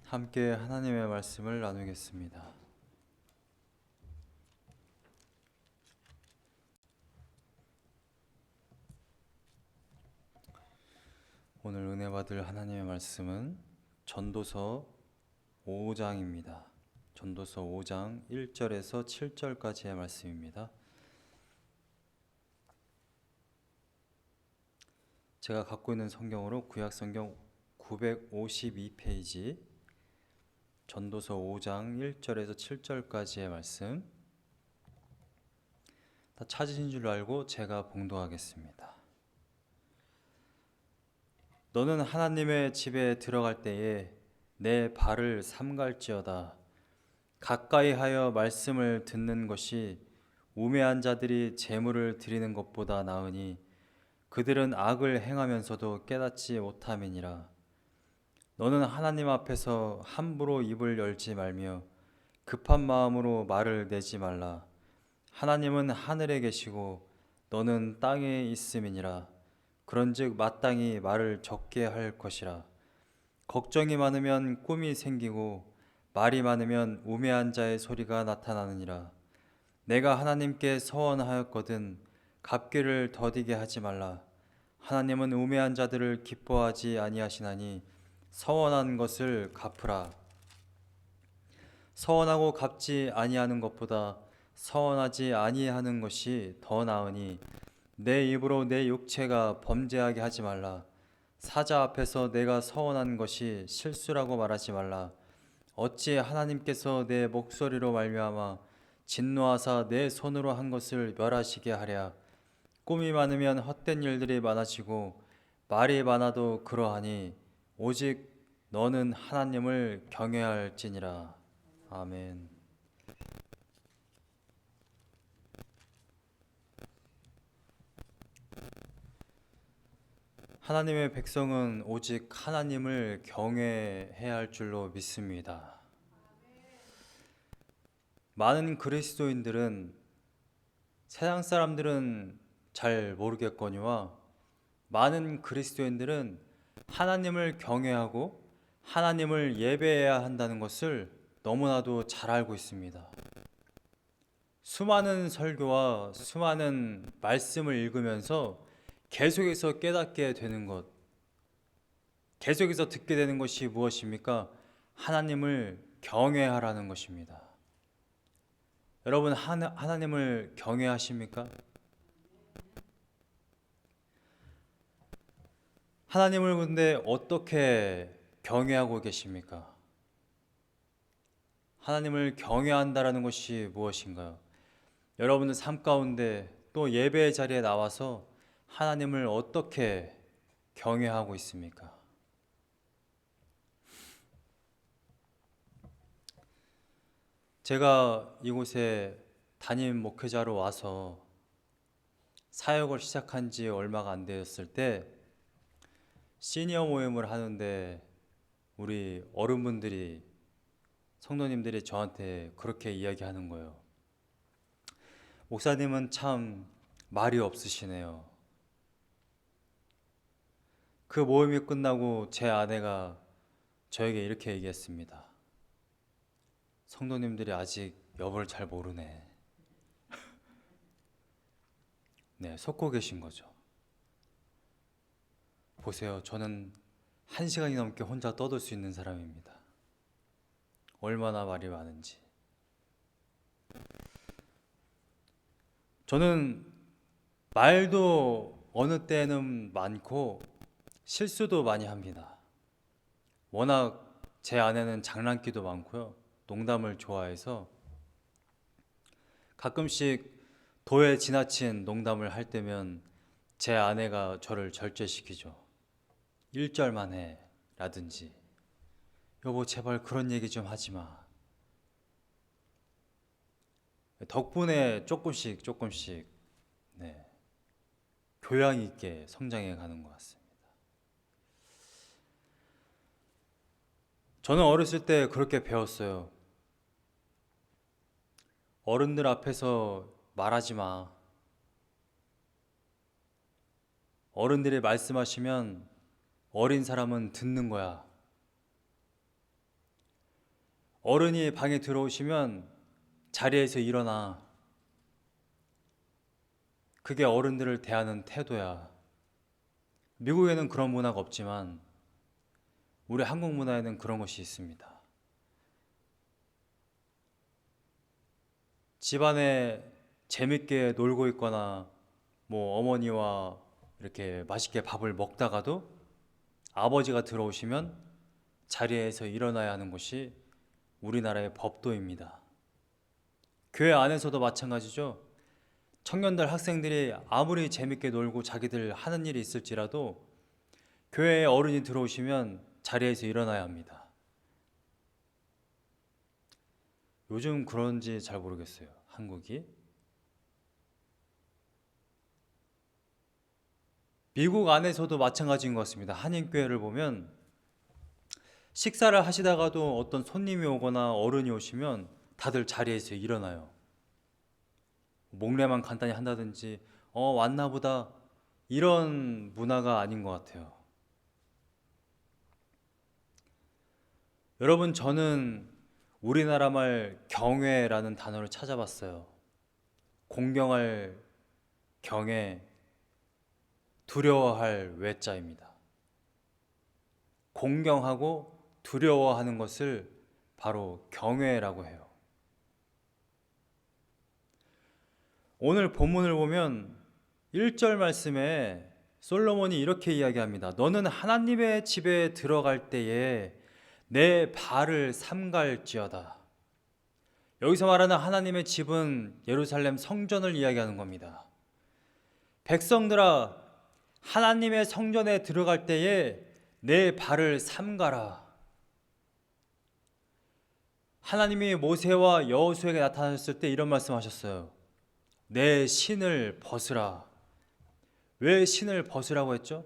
함께 하나님의 말씀을 나누겠습니다. 오늘 은혜 받을 하나님의 말씀은 전도서 5장입니다. 전도서 5장 1절에서 7절까지의 말씀입니다. 제가 갖고 있는 성경으로 구약성경 952페이지 전도서 5장 1절에서 7절까지의 말씀 다 찾으신 줄 알고 제가 봉독하겠습니다. 너는 하나님의 집에 들어갈 때에 내 발을 삼갈지어다. 가까이 하여 말씀을 듣는 것이 우매한 자들이 제물을 드리는 것보다 나으니 그들은 악을 행하면서도 깨닫지 못함이니라. 너는 하나님 앞에서 함부로 입을 열지 말며 급한 마음으로 말을 내지 말라. 하나님은 하늘에 계시고 너는 땅에 있음이니라. 그런즉 마땅히 말을 적게 할 것이라. 걱정이 많으면 꿈이 생기고 말이 많으면 우매한 자의 소리가 나타나느니라. 내가 하나님께 서원하였거든 갚기를 더디게 하지 말라. 하나님은 우매한 자들을 기뻐하지 아니하시나니 서원한 것을 갚으라. 서원하고 갚지 아니하는 것보다 서원하지 아니하는 것이 더 나으니 내 입으로 내 육체가 범죄하게 하지 말라. 사자 앞에서 내가 서원한 것이 실수라고 말하지 말라. 어찌 하나님께서 내 목소리로 말미암아 진노하사 내 손으로 한 것을 멸하시게 하랴. 꿈이 많으면 헛된 일들이 많아지고 말이 많아도 그러하니 오직 너는 하나님을 경외할지니라. 아멘. 하나님의 백성은 오직 하나님을 경외해야 할 줄로 믿습니다. 많은 그리스도인들은 세상 사람들은 잘 모르겠거니와 많은 그리스도인들은 하나님을 경외하고 하나님을 예배해야 한다는 것을 너무나도 잘 알고 있습니다. 수많은 설교와 수많은 말씀을 읽으면서 계속해서 깨닫게 되는 것, 계속해서 듣게 되는 것이 무엇입니까? 하나님을 경외하라는 것입니다. 여러분 하나님을 경외하십니까? 하나님을 근데 어떻게 경외하고 계십니까? 하나님을 경외한다라는 것이 무엇인가요? 여러분의 삶 가운데 또 예배의 자리에 나와서 하나님을 어떻게 경외하고 있습니까? 제가 이곳에 담임 목회자로 와서 사역을 시작한 지 얼마가 안 되었을 때 시니어 모임을 하는데 우리 어른분들이 성도님들이 저한테 그렇게 이야기하는 거예요. 목사님은 참 말이 없으시네요. 그 모임이 끝나고 제 아내가 저에게 이렇게 얘기했습니다. 성도님들이 아직 여보를 잘 모르네. 네, 속고 계신 거죠. 보세요. 저는 1시간이 넘게 혼자 떠들 수 있는 사람입니다. 얼마나 말이 많은지. 저는 말도 어느 때는 많고 실수도 많이 합니다. 워낙 제 아내는 장난기도 많고요. 농담을 좋아해서 가끔씩 도에 지나친 농담을 할 때면 제 아내가 저를 절제시키죠. 1절만 해 라든지 여보 제발 그런 얘기 좀 하지 마. 덕분에 조금씩 네, 교양 있게 성장해 가는 것 같습니다. 저는 어렸을 때 그렇게 배웠어요. 어른들 앞에서 말하지 마. 어른들이 말씀하시면 어린 사람은 듣는 거야. 어른이 방에 들어오시면 자리에서 일어나. 그게 어른들을 대하는 태도야. 미국에는 그런 문화가 없지만 우리 한국 문화에는 그런 것이 있습니다. 집안에 재밌게 놀고 있거나 뭐 어머니와 이렇게 맛있게 밥을 먹다가도 아버지가 들어오시면 자리에서 일어나야 하는 것이 우리나라의 법도입니다. 교회 안에서도 마찬가지죠. 청년들, 학생들이 아무리 재밌게 놀고 자기들 하는 일이 있을지라도 교회에 어른이 들어오시면 자리에서 일어나야 합니다. 요즘 그런지 잘 모르겠어요, 한국이. 미국 안에서도 마찬가지인 것 같습니다. 한인교회를 보면 식사를 하시다가도 어떤 손님이 오거나 어른이 오시면 다들 자리에서 일어나요. 목례만 간단히 한다든지 왔나 보다, 이런 문화가 아닌 것 같아요. 여러분, 저는 우리나라 말 경외라는 단어를 찾아봤어요. 공경할 경외, 두려워할 외자입니다. 공경하고 두려워하는 것을 바로 경외라고 해요. 오늘 본문을 보면 1절 말씀에 솔로몬이 이렇게 이야기합니다. 너는 하나님의 집에 들어갈 때에 내 발을 삼갈지어다. 여기서 말하는 하나님의 집은 예루살렘 성전을 이야기하는 겁니다. 백성들아, 하나님의 성전에 들어갈 때에 내 발을 삼가라. 하나님이 모세와 여호수아에게 나타나셨을 때 이런 말씀하셨어요. 내 신을 벗으라. 왜 신을 벗으라고 했죠?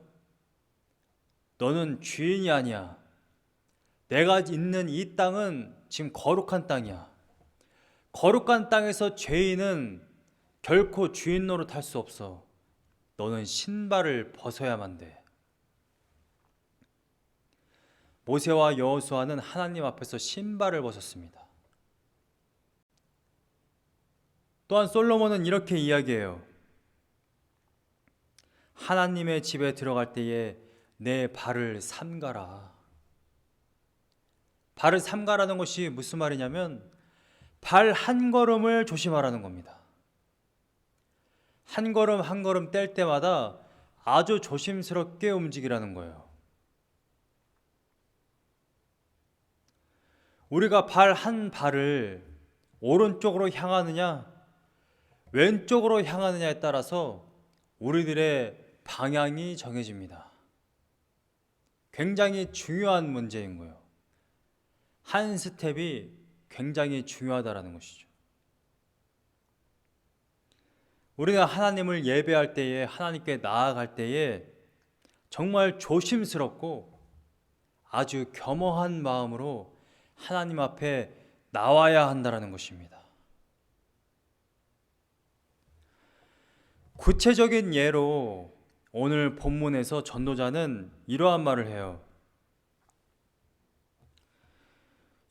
너는 주인이 아니야. 내가 있는 이 땅은 지금 거룩한 땅이야. 거룩한 땅에서 죄인은 결코 주인 노릇할 수 없어. 너는 신발을 벗어야만 돼. 모세와 여호수아는 하나님 앞에서 신발을 벗었습니다. 또한 솔로몬은 이렇게 이야기해요. 하나님의 집에 들어갈 때에 내 발을 삼가라. 발을 삼가라는 것이 무슨 말이냐면 발 한 걸음을 조심하라는 겁니다. 한 걸음 한 걸음 뗄 때마다 아주 조심스럽게 움직이라는 거예요. 우리가 발 한 발을 오른쪽으로 향하느냐 왼쪽으로 향하느냐에 따라서 우리들의 방향이 정해집니다. 굉장히 중요한 문제인 거예요. 한 스텝이 굉장히 중요하다는 것이죠. 우리가 하나님을 예배할 때에, 하나님께 나아갈 때에 정말 조심스럽고 아주 겸허한 마음으로 하나님 앞에 나와야 한다는 것입니다. 구체적인 예로 오늘 본문에서 전도자는 이러한 말을 해요.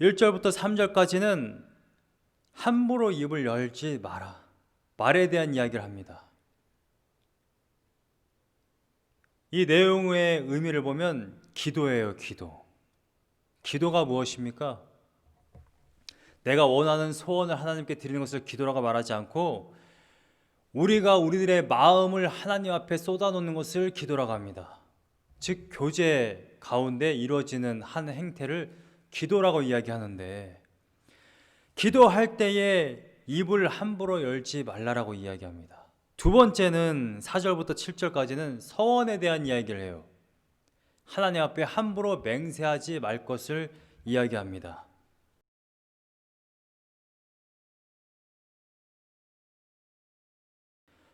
1절부터 3절까지는 함부로 입을 열지 마라. 말에 대한 이야기를 합니다. 이 내용의 의미를 보면 기도예요, 기도. 기도가 무엇입니까? 내가 원하는 소원을 하나님께 드리는 것을 기도라고 말하지 않고 우리가 우리들의 마음을 하나님 앞에 쏟아놓는 것을 기도라고 합니다. 즉 교제 가운데 이루어지는 한 행태를 기도라고 이야기하는데 기도할 때에 입을 함부로 열지 말라라고 이야기합니다. 두 번째는 4절부터 7절까지는 서원에 대한 이야기를 해요. 하나님 앞에 함부로 맹세하지 말 것을 이야기합니다.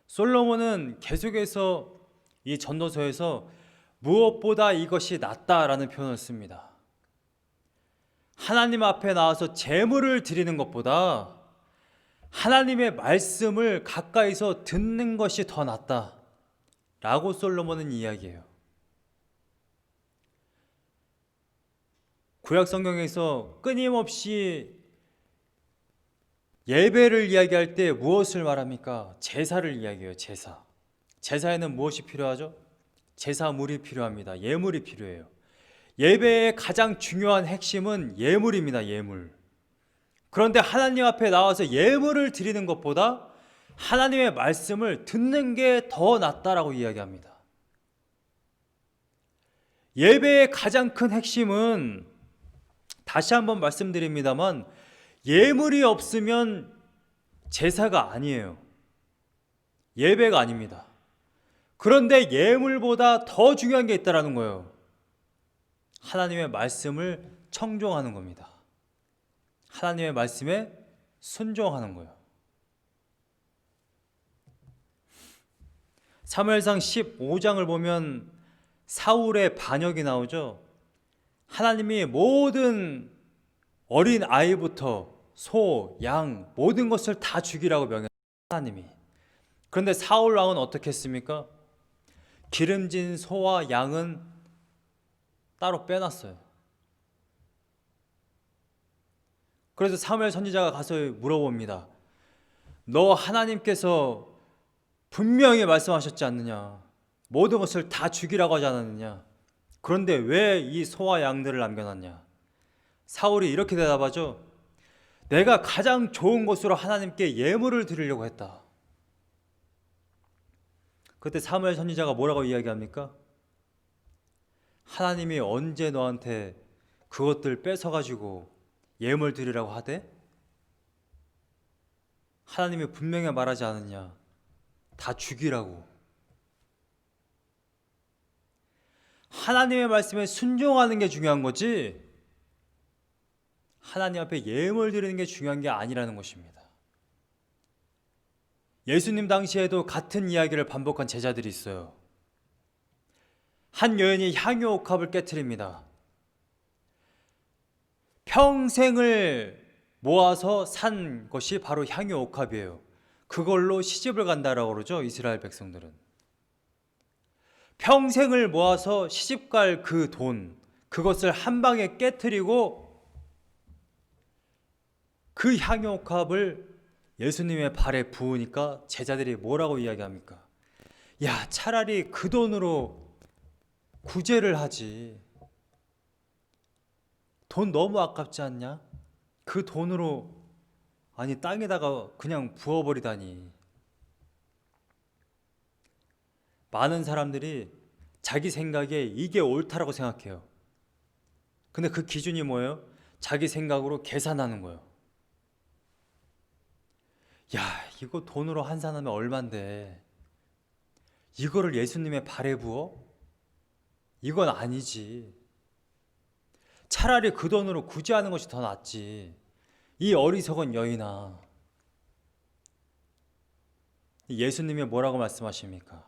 솔로몬은 계속해서 이 전도서에서 무엇보다 이것이 낫다라는 표현을 씁니다. 하나님 앞에 나와서 제물을 드리는 것보다 하나님의 말씀을 가까이서 듣는 것이 더 낫다라고 솔로몬은 이야기해요. 구약 성경에서 끊임없이 예배를 이야기할 때 무엇을 말합니까? 제사를 이야기해요. 제사. 제사에는 무엇이 필요하죠? 제사물이 필요합니다. 예물이 필요해요. 예배의 가장 중요한 핵심은 예물입니다. 예물. 그런데 하나님 앞에 나와서 예물을 드리는 것보다 하나님의 말씀을 듣는 게 더 낫다라고 이야기합니다. 예배의 가장 큰 핵심은 다시 한번 말씀드립니다만 예물이 없으면 제사가 아니에요. 예배가 아닙니다. 그런데 예물보다 더 중요한 게 있다라는 거예요. 하나님의 말씀을 청종하는 겁니다. 하나님의 말씀에 순종하는 거예요. 사무엘상 15장을 보면 사울의 반역이 나오죠. 하나님이 모든 어린 아이부터 소, 양 모든 것을 다 죽이라고 명했어요. 하나님이. 그런데 사울 왕은 어떻게 했습니까? 기름진 소와 양은 따로 빼놨어요. 그래서 사무엘 선지자가 가서 물어봅니다. 너 하나님께서 분명히 말씀하셨지 않느냐? 모든 것을 다 죽이라고 하지 않았느냐? 그런데 왜 이 소와 양들을 남겨놨냐? 사울이 이렇게 대답하죠. 내가 가장 좋은 것으로 하나님께 예물을 드리려고 했다. 그때 사무엘 선지자가 뭐라고 이야기합니까? 하나님이 언제 너한테 그것들 뺏어가지고 예물 드리라고 하대? 하나님이 분명히 말하지 않았냐? 다 죽이라고. 하나님의 말씀에 순종하는 게 중요한 거지 하나님 앞에 예물 드리는 게 중요한 게 아니라는 것입니다. 예수님 당시에도 같은 이야기를 반복한 제자들이 있어요. 한 여인이 향유 옥합을 깨트립니다. 평생을 모아서 산 것이 바로 향유 옥합이에요. 그걸로 시집을 간다라고 그러죠. 이스라엘 백성들은. 평생을 모아서 시집갈 그 돈, 그것을 한 방에 깨트리고 그 향유 옥합을 예수님의 발에 부으니까 제자들이 뭐라고 이야기합니까? 야, 차라리 그 돈으로 구제를 하지. 돈 너무 아깝지 않냐? 그 돈으로 아니 땅에다가 그냥 부어버리다니. 많은 사람들이 자기 생각에 이게 옳다라고 생각해요. 근데 그 기준이 뭐예요? 자기 생각으로 계산하는 거예요. 야, 이거 돈으로 환산하면 얼만데 이거를 예수님의 발에 부어? 이건 아니지. 차라리 그 돈으로 구제하는 것이 더 낫지. 이 어리석은 여인아. 예수님이 뭐라고 말씀하십니까?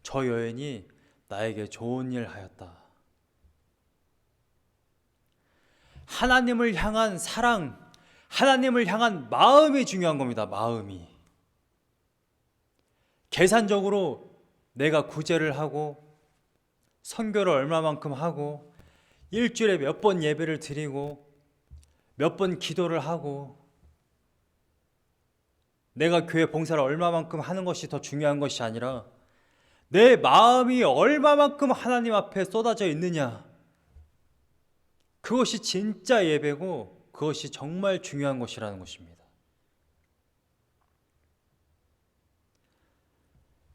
저 여인이 나에게 좋은 일 하였다. 하나님을 향한 사랑, 하나님을 향한 마음이 중요한 겁니다. 마음이. 계산적으로 내가 구제를 하고 선교를 얼마만큼 하고 일주일에 몇 번 예배를 드리고 몇 번 기도를 하고 내가 교회 봉사를 얼마만큼 하는 것이 더 중요한 것이 아니라 내 마음이 얼마만큼 하나님 앞에 쏟아져 있느냐, 그것이 진짜 예배고 그것이 정말 중요한 것이라는 것입니다.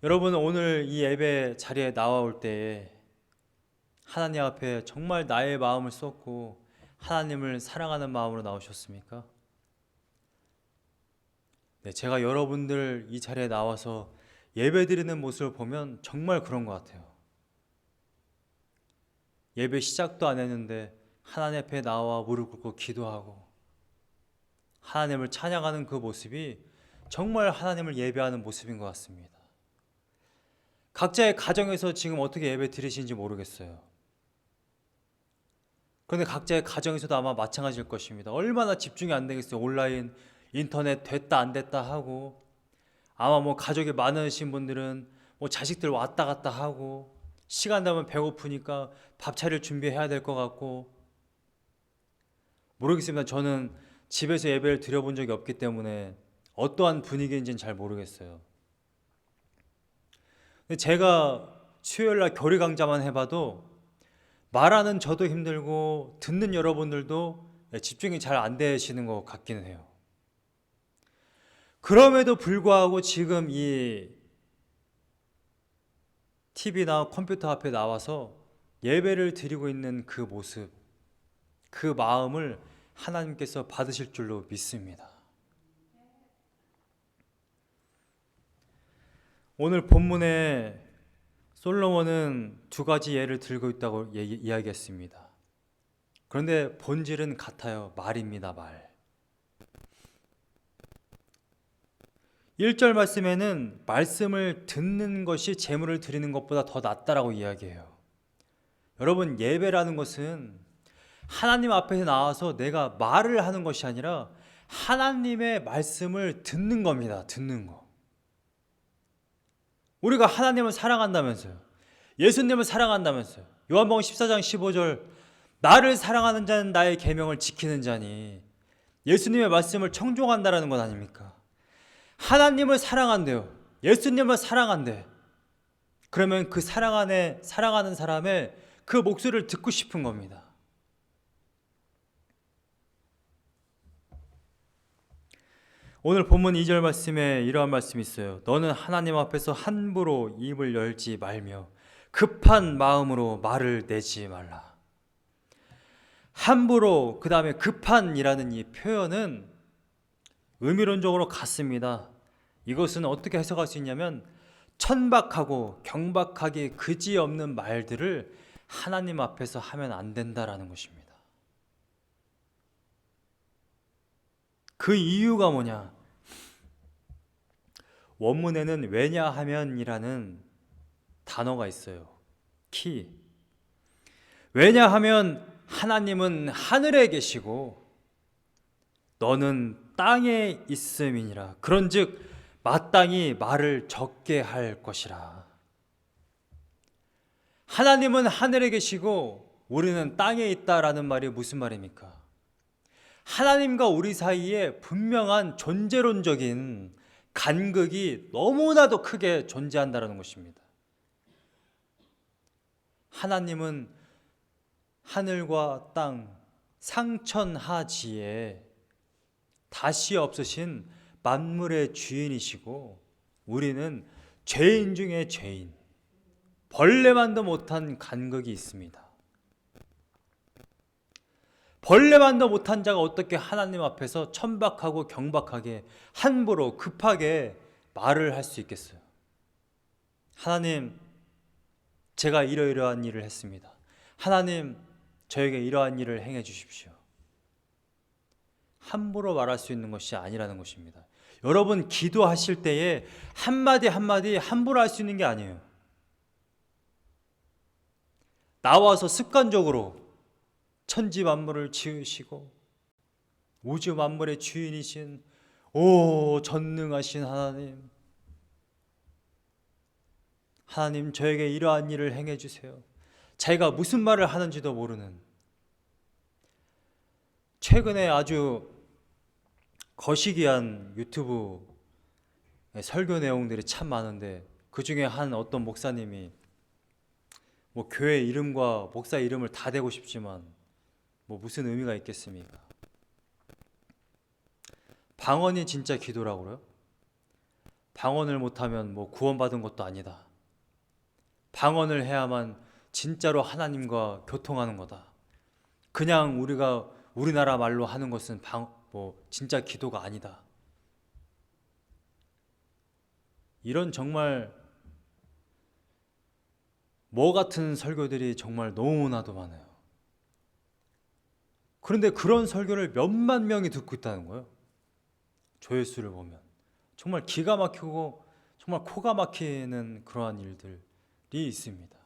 여러분, 오늘 이 예배 자리에 나와올 때에 하나님 앞에 정말 나의 마음을 쏟고 하나님을 사랑하는 마음으로 나오셨습니까? 네, 제가 여러분들 이 자리에 나와서 예배 드리는 모습을 보면 정말 그런 것 같아요. 예배 시작도 안 했는데 하나님 앞에 나와 무릎 꿇고 기도하고 하나님을 찬양하는 그 모습이 정말 하나님을 예배하는 모습인 것 같습니다. 각자의 가정에서 지금 어떻게 예배 드리시는지 모르겠어요. 그런데 각자의 가정에서도 아마 마찬가지일 것입니다. 얼마나 집중이 안 되겠어요. 온라인, 인터넷 됐다 안 됐다 하고, 아마 뭐 가족이 많으신 분들은 뭐 자식들 왔다 갔다 하고, 시간 되면 배고프니까 밥 차릴 준비해야 될 것 같고, 모르겠습니다. 저는 집에서 예배를 드려본 적이 없기 때문에 어떠한 분위기인지는 잘 모르겠어요. 근데 제가 수요일날 교리 강좌만 해봐도 말하는 저도 힘들고 듣는 여러분들도 집중이 잘 안 되시는 것 같기는 해요. 그럼에도 불구하고 지금 이 TV나 컴퓨터 앞에 나와서 예배를 드리고 있는 그 모습, 그 마음을 하나님께서 받으실 줄로 믿습니다. 오늘 본문에 솔로몬은 두 가지 예를 들고 있다고 이야기했습니다. 그런데 본질은 같아요. 말입니다. 말. 1절 말씀에는 말씀을 듣는 것이 제물을 드리는 것보다 더 낫다라고 이야기해요. 여러분, 예배라는 것은 하나님 앞에 나와서 내가 말을 하는 것이 아니라 하나님의 말씀을 듣는 겁니다. 듣는 거. 우리가 하나님을 사랑한다면서요. 예수님을 사랑한다면서요. 요한복음 14장 15절, 나를 사랑하는 자는 나의 계명을 지키는 자니, 예수님의 말씀을 청종한다라는 것 아닙니까? 하나님을 사랑한대요. 예수님을 사랑한대. 그러면 그 사랑하는 사람의 그 목소리를 듣고 싶은 겁니다. 오늘 본문 2절 말씀에 이러한 말씀이 있어요. 너는 하나님 앞에서 함부로 입을 열지 말며 급한 마음으로 말을 내지 말라. 함부로, 그 다음에 급한이라는 이 표현은 의미론적으로 같습니다. 이것은 어떻게 해석할 수 있냐면 천박하고 경박하게 그지없는 말들을 하나님 앞에서 하면 안 된다라는 것입니다. 그 이유가 뭐냐? 원문에는 왜냐하면이라는 단어가 있어요. 키. 왜냐하면 하나님은 하늘에 계시고 너는 땅에 있음이니라. 그런즉 마땅히 말을 적게 할 것이라. 하나님은 하늘에 계시고 우리는 땅에 있다라는 말이 무슨 말입니까? 하나님과 우리 사이에 분명한 존재론적인 간극이 너무나도 크게 존재한다는 것입니다. 하나님은 하늘과 땅, 상천하지에 다시 없으신 만물의 주인이시고 우리는 죄인 중에 죄인, 벌레만도 못한 간극이 있습니다. 벌레만도 못한 자가 어떻게 하나님 앞에서 천박하고 경박하게 함부로 급하게 말을 할 수 있겠어요? 하나님, 제가 이러이러한 일을 했습니다. 하나님, 저에게 이러한 일을 행해 주십시오. 함부로 말할 수 있는 것이 아니라는 것입니다. 여러분, 기도하실 때에 한마디 한마디 함부로 할 수 있는 게 아니에요. 나와서 습관적으로 천지 만물을 지으시고 우주 만물의 주인이신 오 전능하신 하나님, 하나님 저에게 이러한 일을 행해 주세요. 자기가 무슨 말을 하는지도 모르는, 최근에 아주 거시기한 유튜브 설교 내용들이 참 많은데 그 중에 한 어떤 목사님이 뭐 교회 이름과 목사 이름을 다 대고 싶지만 뭐 무슨 의미가 있겠습니까? 방언이 진짜 기도라고 그래요? 방언을 못하면 뭐 구원받은 것도 아니다. 방언을 해야만 진짜로 하나님과 교통하는 거다. 그냥 우리가 우리나라 말로 하는 것은 진짜 기도가 아니다. 이런 정말 뭐 같은 설교들이 정말 너무나도 많아요. 그런데 그런 설교를 몇만 명이 듣고 있다는 거예요. 조회수를 보면 정말 기가 막히고 정말 코가 막히는 그러한 일들이 있습니다.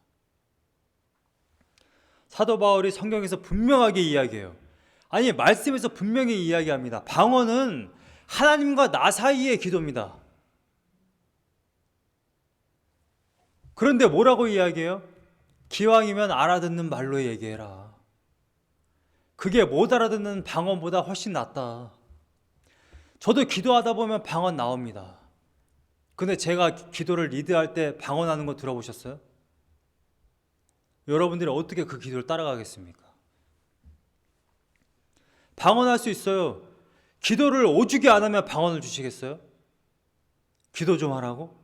사도 바울이 성경에서 분명하게 이야기해요. 아니, 말씀에서 분명히 이야기합니다. 방언은 하나님과 나 사이의 기도입니다. 그런데 뭐라고 이야기해요? 기왕이면 알아듣는 말로 얘기해라. 그게 못 알아듣는 방언보다 훨씬 낫다. 저도 기도하다 보면 방언 나옵니다. 근데 제가 기도를 리드할 때 방언하는 거 들어보셨어요? 여러분들이 어떻게 그 기도를 따라가겠습니까? 방언할 수 있어요. 기도를 오죽이 안 하면 방언을 주시겠어요? 기도 좀 하라고?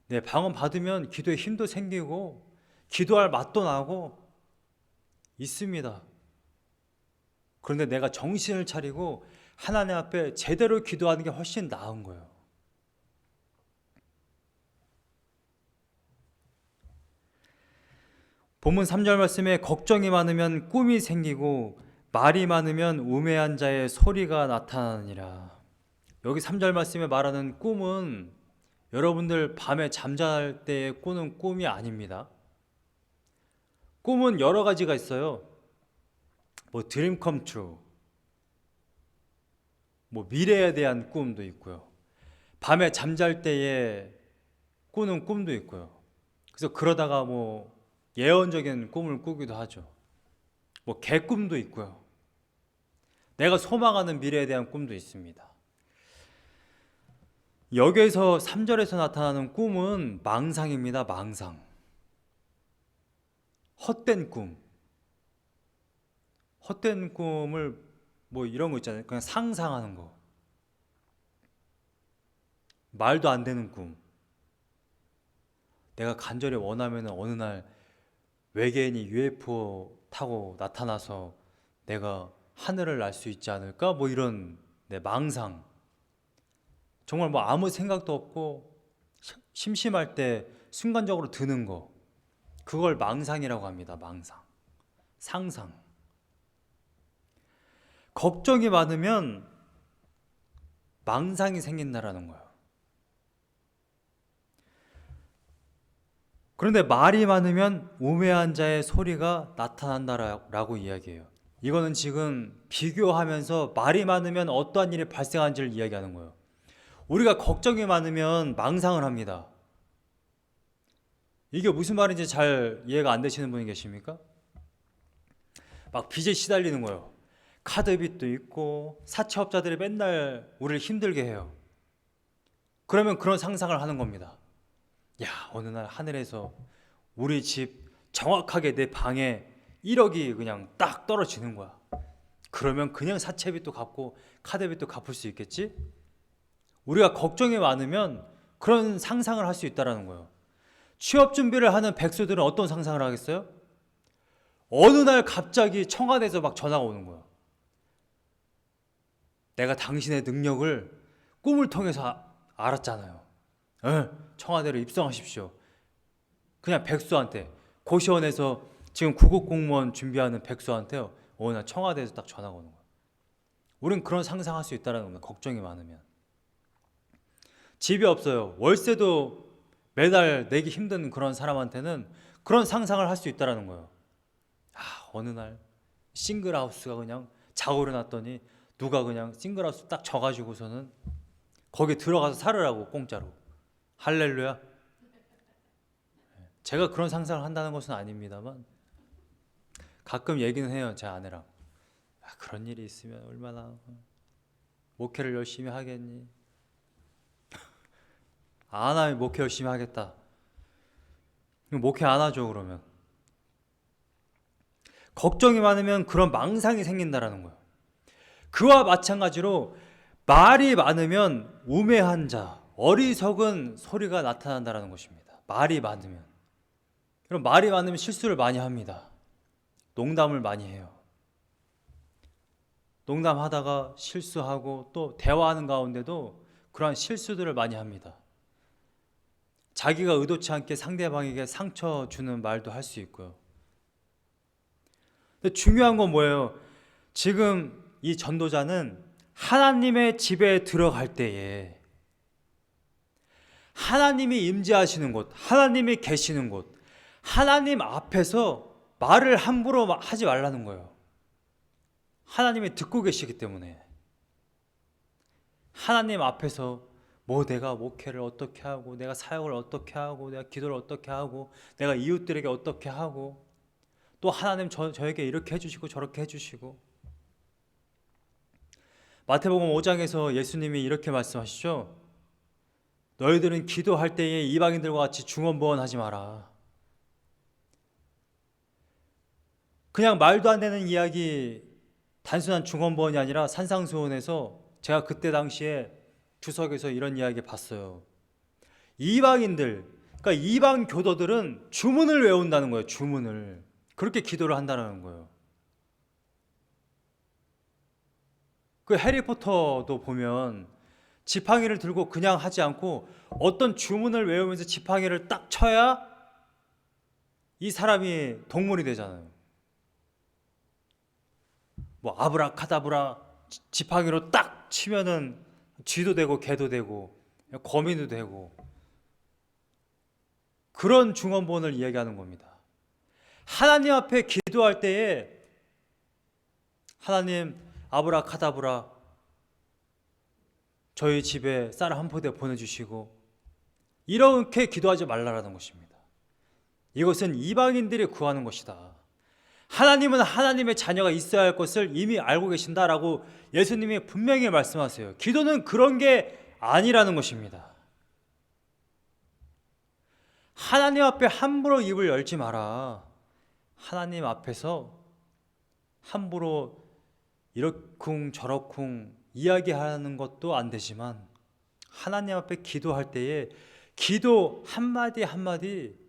네, 방언 받으면 기도에 힘도 생기고 기도할 맛도 나고 있습니다. 그런데 내가 정신을 차리고 하나님 앞에 제대로 기도하는 게 훨씬 나은 거예요. 본문 3절 말씀에 걱정이 많으면 꿈이 생기고 말이 많으면 우매한 자의 소리가 나타나느니라. 여기 3절 말씀에 말하는 꿈은 여러분들 밤에 잠잘 때 꾸는 꿈이 아닙니다. 꿈은 여러 가지가 있어요. 뭐 드림 컴 트루, 뭐 미래에 대한 꿈도 있고요. 밤에 잠잘 때에 꾸는 꿈도 있고요. 그래서 그러다가 뭐 예언적인 꿈을 꾸기도 하죠. 뭐 개꿈도 있고요. 내가 소망하는 미래에 대한 꿈도 있습니다. 여기에서 3절에서 나타나는 꿈은 망상입니다. 망상. 헛된 꿈. 헛된 꿈을 뭐 이런 거 있잖아요. 그냥 상상하는 거. 말도 안 되는 꿈. 내가 간절히 원하면 어느 날 외계인이 UFO 타고 나타나서 내가 하늘을 날 수 있지 않을까? 뭐 이런 망상. 정말 뭐 아무 생각도 없고 심심할 때 순간적으로 드는 거. 그걸 망상이라고 합니다. 망상. 상상. 걱정이 많으면 망상이 생긴다라는 거예요. 그런데 말이 많으면 우매한 자의 소리가 나타난다라고 이야기해요. 이거는 지금 비교하면서 말이 많으면 어떠한 일이 발생하는지를 이야기하는 거예요. 우리가 걱정이 많으면 망상을 합니다. 이게 무슨 말인지 잘 이해가 안 되시는 분이 계십니까? 막 빚에 시달리는 거예요. 카드빚도 있고 사채업자들이 맨날 우리를 힘들게 해요. 그러면 그런 상상을 하는 겁니다. 야, 어느 날 하늘에서 우리 집 정확하게 내 방에 1억이 그냥 딱 떨어지는 거야. 그러면 그냥 사채빚도 갚고 카드빚도 갚을 수 있겠지? 우리가 걱정이 많으면 그런 상상을 할 수 있다는 거예요. 취업 준비를 하는 백수들은 어떤 상상을 하겠어요? 어느 날 갑자기 청와대에서 막 전화가 오는 거야. 내가 당신의 능력을 꿈을 통해서 알았잖아요. 청와대로 입성하십시오. 그냥 백수한테, 고시원에서 지금 구급 공무원 준비하는 백수한테요, 어느 날 청와대에서 딱 전화가 오는 거야. 우린 그런 상상할 수 있다는 겁니다. 걱정이 많으면. 집이 없어요. 월세도 매달 내기 힘든 그런 사람한테는 그런 상상을 할 수 있다는 거예요. 어느 날 싱글하우스가 그냥 자고 일어났더니 누가 그냥 싱글하우스 딱 져가지고서는 거기 들어가서 살으라고, 공짜로. 할렐루야. 제가 그런 상상을 한다는 것은 아닙니다만 가끔 얘기는 해요. 제 아내랑. 그런 일이 있으면 얼마나 목회를 열심히 하겠니? 안 하면 목회 열심히 하겠다. 목회 안 하죠, 그러면. 걱정이 많으면 그런 망상이 생긴다라는 거예요. 그와 마찬가지로 말이 많으면 우매한 자, 어리석은 소리가 나타난다는 것입니다. 말이 많으면. 그럼 말이 많으면 실수를 많이 합니다. 농담을 많이 해요. 농담하다가 실수하고 또 대화하는 가운데도 그러한 실수들을 많이 합니다. 자기가 의도치 않게 상대방에게 상처 주는 말도 할 수 있고요. 근데 중요한 건 뭐예요? 지금 이 전도자는 하나님의 집에 들어갈 때에 하나님이 임재하시는 곳, 하나님이 계시는 곳, 하나님 앞에서 말을 함부로 하지 말라는 거예요. 하나님이 듣고 계시기 때문에. 하나님 앞에서 뭐 내가 목회를 어떻게 하고, 내가 사역을 어떻게 하고, 내가 기도를 어떻게 하고, 내가 이웃들에게 어떻게 하고, 또 하나님 저에게 이렇게 해주시고 저렇게 해주시고. 마태복음 5장에서 예수님이 이렇게 말씀하시죠. 너희들은 기도할 때에 이방인들과 같이 중언부언하지 마라. 그냥 말도 안 되는 이야기, 단순한 중언부언이 아니라 산상수훈에서 제가 그때 당시에 주석에서 이런 이야기 봤어요. 이방인들, 그러니까 이방 교도들은 주문을 외운다는 거예요. 주문을. 그렇게 기도를 한다는 거예요. 그 해리포터도 보면 지팡이를 들고 그냥 하지 않고 어떤 주문을 외우면서 지팡이를 딱 쳐야 이 사람이 동물이 되잖아요. 뭐 아브라카다브라 지팡이로 딱 치면은 쥐도 되고 개도 되고 거미도 되고, 그런 중언부언을 이야기하는 겁니다. 하나님 앞에 기도할 때에 하나님 아브라카다브라 저희 집에 쌀 한 포대 보내주시고, 이렇게 기도하지 말라라는 것입니다. 이것은 이방인들이 구하는 것이다. 하나님은 하나님의 자녀가 있어야 할 것을 이미 알고 계신다라고 예수님이 분명히 말씀하세요. 기도는 그런 게 아니라는 것입니다. 하나님 앞에 함부로 입을 열지 마라. 하나님 앞에서 함부로 이러쿵 저러쿵 이야기하는 것도 안 되지만, 하나님 앞에 기도할 때에 기도 한마디 한마디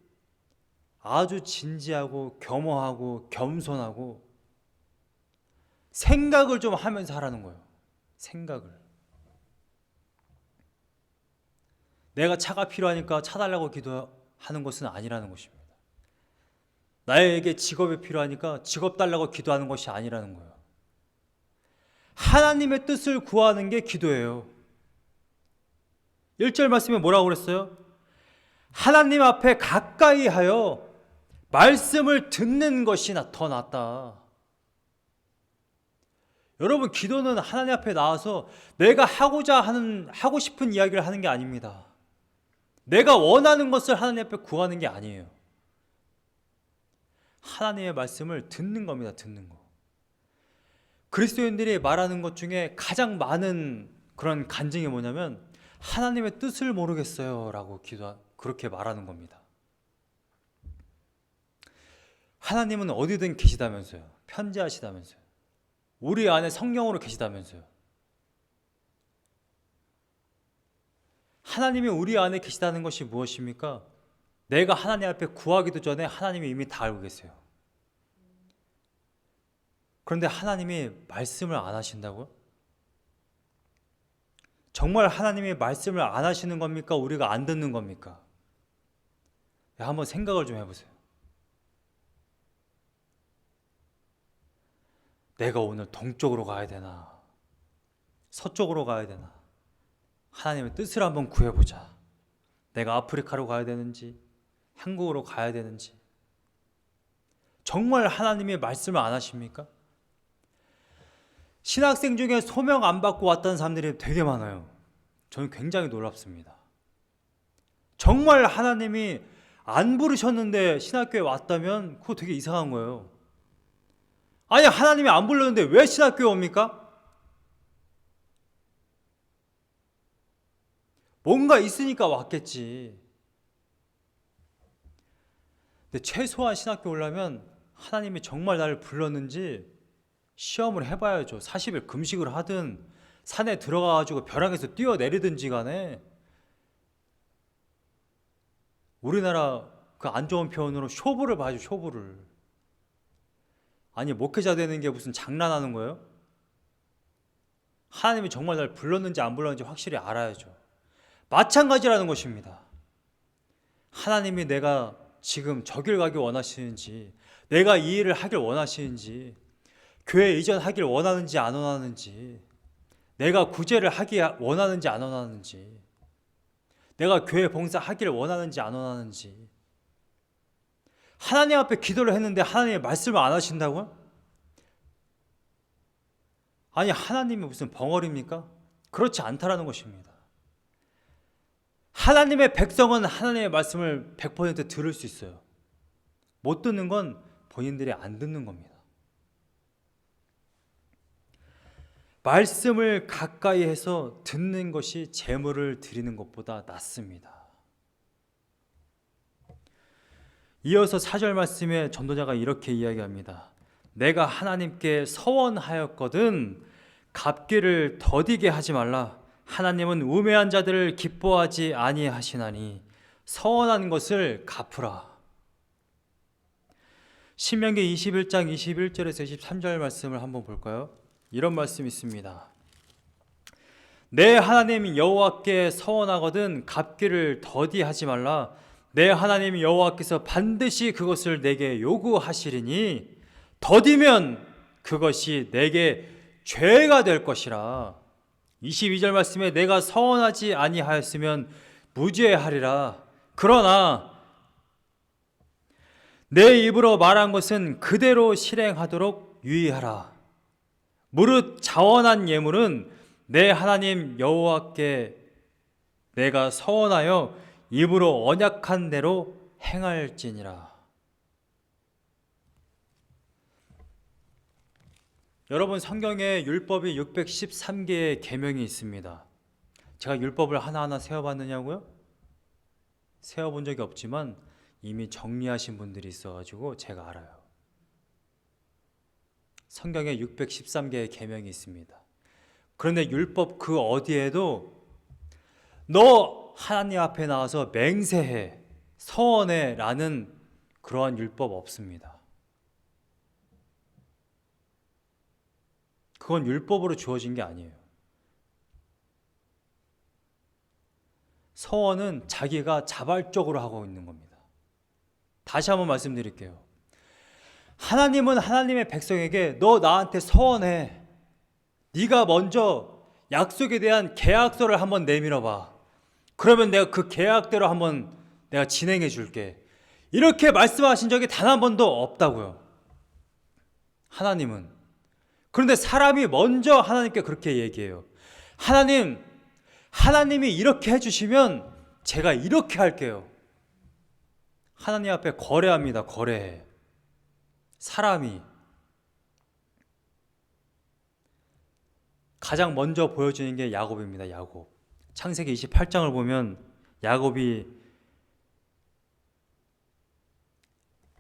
아주 진지하고 겸허하고 겸손하고 생각을 좀 하면서 하라는 거예요. 생각을. 내가 차가 필요하니까 차 달라고 기도하는 것은 아니라는 것입니다. 나에게 직업이 필요하니까 직업 달라고 기도하는 것이 아니라는 거예요. 하나님의 뜻을 구하는 게 기도예요. 1절 말씀에 뭐라고 그랬어요? 하나님 앞에 가까이 하여 말씀을 듣는 것이 더 낫다. 여러분, 기도는 하나님 앞에 나와서 내가 하고 싶은 이야기를 하는 게 아닙니다. 내가 원하는 것을 하나님 앞에 구하는 게 아니에요. 하나님의 말씀을 듣는 겁니다. 듣는 거. 그리스도인들이 말하는 것 중에 가장 많은 그런 간증이 뭐냐면 하나님의 뜻을 모르겠어요 라고 그렇게 말하는 겁니다. 하나님은 어디든 계시다면서요. 편지하시다면서요. 우리 안에 성령으로 계시다면서요. 하나님이 우리 안에 계시다는 것이 무엇입니까? 내가 하나님 앞에 구하기도 전에 하나님이 이미 다 알고 계세요. 그런데 하나님이 말씀을 안 하신다고요? 정말 하나님이 말씀을 안 하시는 겁니까? 우리가 안 듣는 겁니까? 한번 생각을 좀 해보세요. 내가 오늘 동쪽으로 가야 되나? 서쪽으로 가야 되나? 하나님의 뜻을 한번 구해보자. 내가 아프리카로 가야 되는지, 한국으로 가야 되는지. 정말 하나님의 말씀을 안 하십니까? 신학생 중에 소명 안 받고 왔다는 사람들이 되게 많아요. 저는 굉장히 놀랍습니다. 정말 하나님이 안 부르셨는데 신학교에 왔다면 그거 되게 이상한 거예요. 아니, 하나님이 안 불렀는데 왜 신학교에 옵니까? 뭔가 있으니까 왔겠지. 근데 최소한 신학교 오려면 하나님이 정말 나를 불렀는지 시험을 해봐야죠. 40일 금식을 하든 산에 들어가가지고 벼랑에서 뛰어내리든지 간에. 우리나라 그 안 좋은 표현으로 쇼부를 봐야죠. 쇼부를. 아니, 목회자 되는 게 무슨 장난하는 거예요? 하나님이 정말 날 불렀는지 안 불렀는지 확실히 알아야죠. 마찬가지라는 것입니다. 하나님이 내가 지금 저 길 가길 원하시는지, 내가 이 일을 하길 원하시는지, 교회 이전하길 원하는지 안 원하는지, 내가 구제를 하기 원하는지 안 원하는지, 내가 교회 봉사하길 원하는지 안 원하는지. 하나님 앞에 기도를 했는데 하나님의 말씀을 안 하신다고요? 아니, 하나님이 무슨 벙어리입니까? 그렇지 않다라는 것입니다. 하나님의 백성은 하나님의 말씀을 100% 들을 수 있어요. 못 듣는 건 본인들이 안 듣는 겁니다. 말씀을 가까이 해서 듣는 것이 제물을 드리는 것보다 낫습니다. 이어서 4절 말씀에 전도자가 이렇게 이야기합니다. 내가 하나님께 서원하였거든 갚기를 더디게 하지 말라. 하나님은 우매한 자들을 기뻐하지 아니하시나니 서원한 것을 갚으라. 신명기 21장 21절에서 23절 말씀을 한번 볼까요? 이런 말씀이 있습니다. 내 하나님 여호와께 서원하거든 갚기를 더디하지 말라. 내 하나님 여호와께서 반드시 그것을 내게 요구하시리니 더디면 그것이 내게 죄가 될 것이라. 22절 말씀에 내가 서원하지 아니하였으면 무죄하리라. 그러나 내 입으로 말한 것은 그대로 실행하도록 유의하라. 무릇 자원한 예물은 내 하나님 여호와께 내가 서원하여 입으로 언약한 대로 행할지니라. 여러분, 성경에 율법이 613개의 계명이 있습니다. 제가 율법을 하나하나 세어봤느냐고요? 세어본 적이 없지만 이미 정리하신 분들이 있어가지고 제가 알아요. 성경에 613개의 계명이 있습니다. 그런데 율법 그 어디에도 너 하나님 앞에 나와서 맹세해, 서원해 라는 그러한 율법 없습니다. 그건 율법으로 주어진 게 아니에요. 서원은 자기가 자발적으로 하고 있는 겁니다. 다시 한번 말씀드릴게요. 하나님은 하나님의 백성에게 너 나한테 서원해. 네가 먼저 약속에 대한 계약서를 한번 내밀어 봐. 그러면 내가 그 계약대로 한번 내가 진행해 줄게. 이렇게 말씀하신 적이 단 한 번도 없다고요. 하나님은. 그런데 사람이 먼저 하나님께 그렇게 얘기해요. 하나님이 이렇게 해주시면 제가 이렇게 할게요. 하나님 앞에 거래합니다. 거래해. 사람이 가장 먼저 보여주는 게 야곱입니다. 야곱. 창세기 28장을 보면 야곱이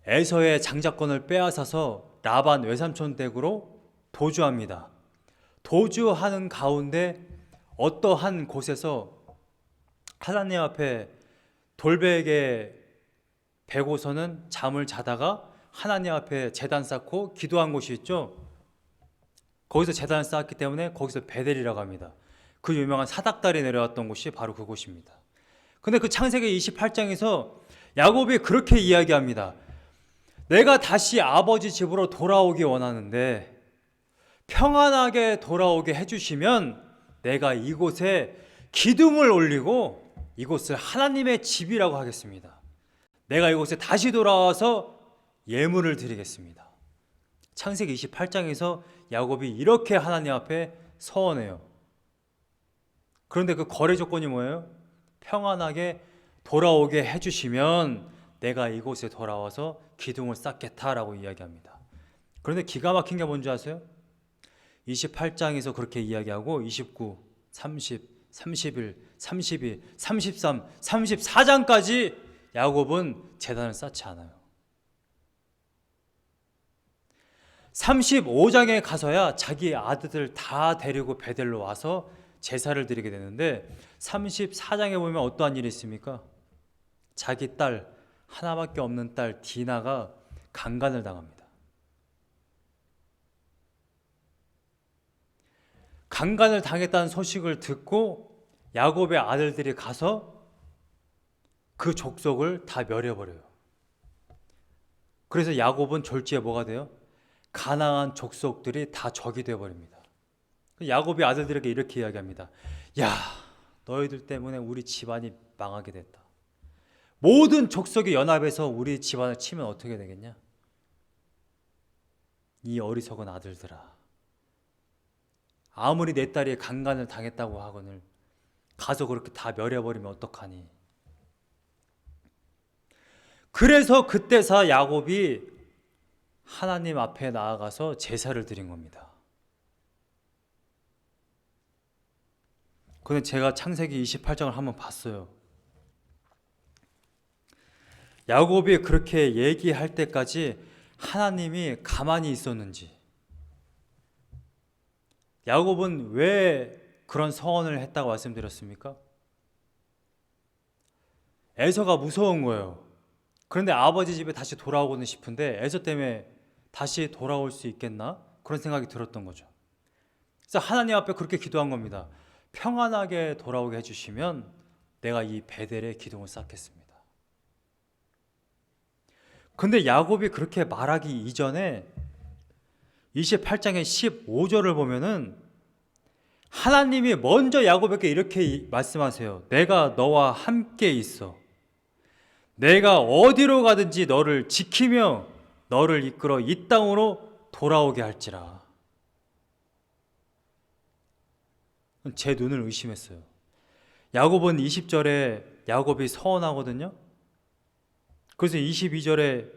에서의 장자권을 빼앗아서 라반 외삼촌 댁으로 도주합니다. 도주하는 가운데 어떠한 곳에서 하나님 앞에 돌베개 베고서는 잠을 자다가 하나님 앞에 제단 쌓고 기도한 곳이 있죠. 거기서 제단을 쌓았기 때문에 거기서 베델이라고 합니다. 그 유명한 사닥달이 내려왔던 곳이 바로 그곳입니다. 근데 그 창세기 28장에서 야곱이 그렇게 이야기합니다. 내가 다시 아버지 집으로 돌아오기 원하는데 평안하게 돌아오게 해주시면 내가 이곳에 기둥을 올리고 이곳을 하나님의 집이라고 하겠습니다. 내가 이곳에 다시 돌아와서 예물을 드리겠습니다. 창세기 28장에서 야곱이 이렇게 하나님 앞에 서원해요. 그런데 그 거래 조건이 뭐예요? 평안하게 돌아오게 해주시면 내가 이곳에 돌아와서 기둥을 쌓겠다라고 이야기합니다. 그런데 기가 막힌 게 뭔지 아세요? 28장에서 그렇게 이야기하고 29, 30, 31, 32, 33, 34장까지 야곱은 제단을 쌓지 않아요. 35장에 가서야 자기 아들들 다 데리고 베델로 와서 제사를 드리게 되는데 34장에 보면 어떠한 일이 있습니까? 자기 딸, 하나밖에 없는 딸 디나가 강간을 당합니다. 강간을 당했다는 소식을 듣고 야곱의 아들들이 가서 그 족속을 다 멸해버려요. 그래서 야곱은 졸지에 뭐가 돼요? 가나안 족속들이 다 적이 되어버립니다. 야곱이 아들들에게 이렇게 이야기합니다. 야, 너희들 때문에 우리 집안이 망하게 됐다. 모든 족속이 연합해서 우리 집안을 치면 어떻게 되겠냐? 이 어리석은 아들들아, 아무리 내 딸이 강간을 당했다고 하거늘 가서 그렇게 다 멸해버리면 어떡하니? 그래서 그때서 야곱이 하나님 앞에 나아가서 제사를 드린 겁니다. 근데 제가 창세기 28장을 한번 봤어요. 야곱이 그렇게 얘기할 때까지 하나님이 가만히 있었는지, 야곱은 왜 그런 서원을 했다고 말씀드렸습니까? 에서가 무서운 거예요. 그런데 아버지 집에 다시 돌아오고는 싶은데 에서 때문에 다시 돌아올 수 있겠나? 그런 생각이 들었던 거죠. 그래서 하나님 앞에 그렇게 기도한 겁니다. 평안하게 돌아오게 해주시면 내가 이 베델에 기둥을 쌓겠습니다. 근데 야곱이 그렇게 말하기 이전에 28장의 15절을 보면은 하나님이 먼저 야곱에게 이렇게 말씀하세요. 내가 너와 함께 있어. 내가 어디로 가든지 너를 지키며 너를 이끌어 이 땅으로 돌아오게 할지라. 제 눈을 의심했어요. 야곱은 20절에 야곱이 서원하거든요. 그래서 21절에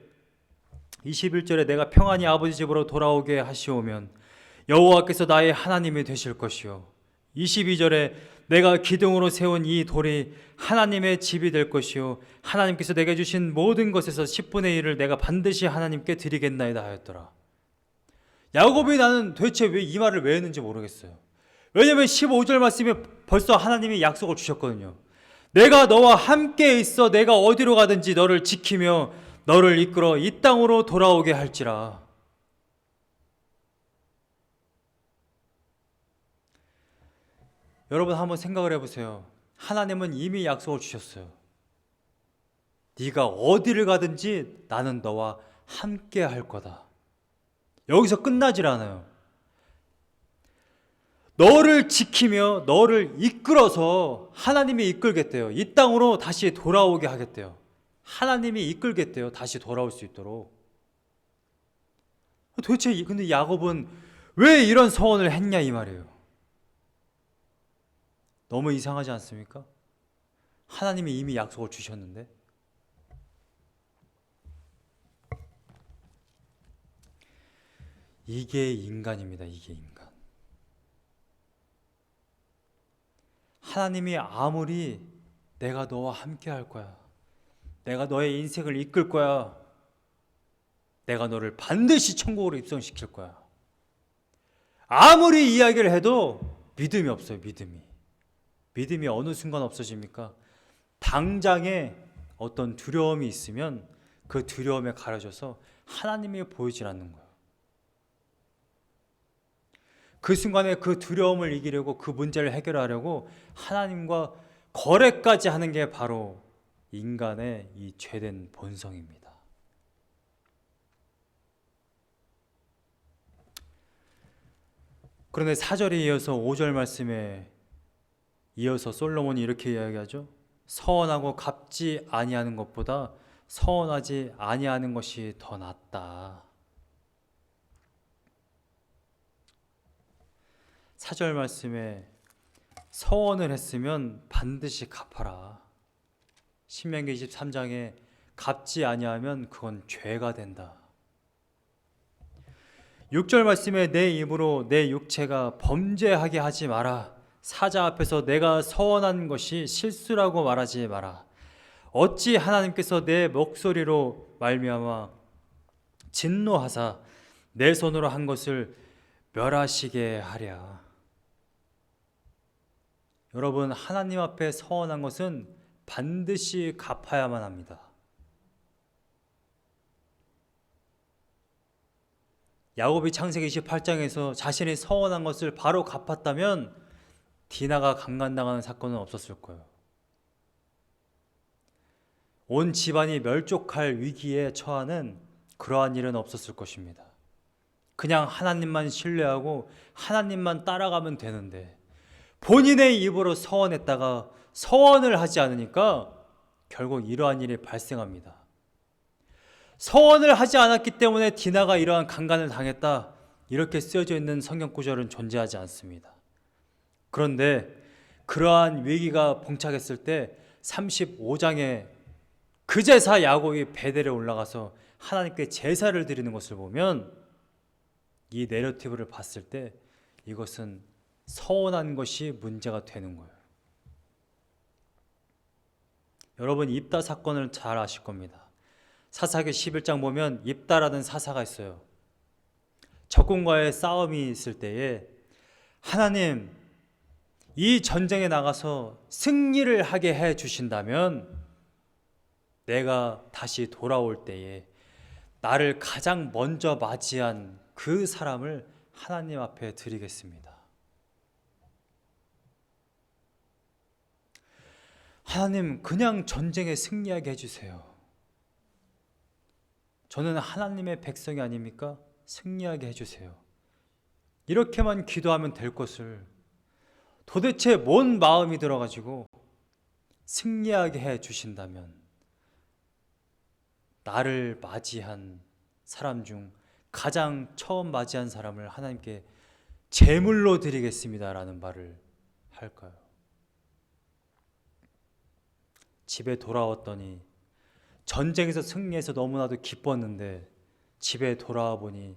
내가 평안히 아버지 집으로 돌아오게 하시오면 여호와께서 나의 하나님이 되실 것이요. 22절에 내가 기둥으로 세운 이 돌이 하나님의 집이 될 것이요. 하나님께서 내게 주신 모든 것에서 10분의 1을 내가 반드시 하나님께 드리겠나이다 하였더라. 야곱이 나는 도대체 왜 이 말을 왜 했는지 모르겠어요. 왜냐하면 15절 말씀에 벌써 하나님이 약속을 주셨거든요. 내가 너와 함께 있어 내가 어디로 가든지 너를 지키며 너를 이끌어 이 땅으로 돌아오게 할지라. 여러분 한번 생각을 해보세요. 하나님은 이미 약속을 주셨어요. 네가 어디를 가든지 나는 너와 함께 할 거다. 여기서 끝나질 않아요. 너를 지키며 너를 이끌어서 하나님이 이끌겠대요. 이 땅으로 다시 돌아오게 하겠대요. 하나님이 이끌겠대요. 다시 돌아올 수 있도록. 도대체 근데 야곱은 왜 이런 서원을 했냐 이 말이에요. 너무 이상하지 않습니까? 하나님이 이미 약속을 주셨는데. 이게 인간입니다. 이게 인간. 하나님이 아무리 내가 너와 함께 할 거야. 내가 너의 인생을 이끌 거야. 내가 너를 반드시 천국으로 입성시킬 거야. 아무리 이야기를 해도 믿음이 없어요. 믿음이 어느 순간 없어집니까? 당장에 어떤 두려움이 있으면 그 두려움에 가려져서 하나님이 보이질 않는 거예요. 그 순간에 그 두려움을 이기려고 그 문제를 해결하려고 하나님과 거래까지 하는 게 바로 인간의 이 죄된 본성입니다. 그런데 4절에 이어서 5절 말씀에 이어서 솔로몬이 이렇게 이야기하죠. 서원하고 갚지 아니하는 것보다 서원하지 아니하는 것이 더 낫다. 4절 말씀에 서원을 했으면 반드시 갚아라. 신명기 23장에 갚지 아니하면 그건 죄가 된다. 6절 말씀에 내 입으로 내 육체가 범죄하게 하지 마라. 사자 앞에서 내가 서원한 것이 실수라고 말하지 마라. 어찌 하나님께서 내 목소리로 말미암아 진노하사 내 손으로 한 것을 멸하시게 하랴. 여러분, 하나님 앞에 서원한 것은 반드시 갚아야만 합니다. 야곱이 창세기 28장에서 자신이 서원한 것을 바로 갚았다면 디나가 강간당하는 사건은 없었을 거예요. 온 집안이 멸족할 위기에 처하는 그러한 일은 없었을 것입니다. 그냥 하나님만 신뢰하고 하나님만 따라가면 되는데 본인의 입으로 서원했다가 서원을 하지 않으니까 결국 이러한 일이 발생합니다. 서원을 하지 않았기 때문에 디나가 이러한 강간을 당했다, 이렇게 쓰여져 있는 성경 구절은 존재하지 않습니다. 그런데 그러한 위기가 봉착했을 때 35장에 그 제사 야곱이 베델에 올라가서 하나님께 제사를 드리는 것을 보면 이 내러티브를 봤을 때 이것은 서원한 것이 문제가 되는 거예요. 여러분 입다 사건을 잘 아실 겁니다. 사사기 11장 보면 입다라는 사사가 있어요. 적군과의 싸움이 있을 때에 하나님 이 전쟁에 나가서 승리를 하게 해 주신다면 내가 다시 돌아올 때에 나를 가장 먼저 맞이한 그 사람을 하나님 앞에 드리겠습니다. 하나님 그냥 전쟁에 승리하게 해주세요. 저는 하나님의 백성이 아닙니까? 승리하게 해주세요. 이렇게만 기도하면 될 것을 도대체 뭔 마음이 들어가지고 승리하게 해주신다면 나를 맞이한 사람 중 가장 처음 맞이한 사람을 하나님께 제물로 드리겠습니다라는 말을 할까요? 집에 돌아왔더니 전쟁에서 승리해서 너무나도 기뻤는데 집에 돌아와 보니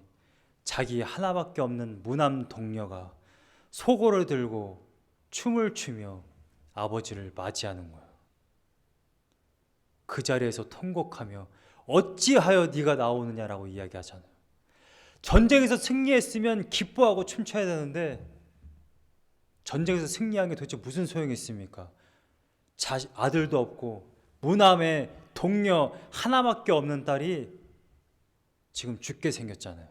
자기 하나밖에 없는 무남 동료가 소고를 들고 춤을 추며 아버지를 맞이하는 거예요. 그 자리에서 통곡하며 어찌하여 네가 나오느냐라고 이야기하잖아요. 전쟁에서 승리했으면 기뻐하고 춤춰야 되는데 전쟁에서 승리한 게 도대체 무슨 소용이 있습니까? 아들도 없고 무남의 동료 하나밖에 없는 딸이 지금 죽게 생겼잖아요.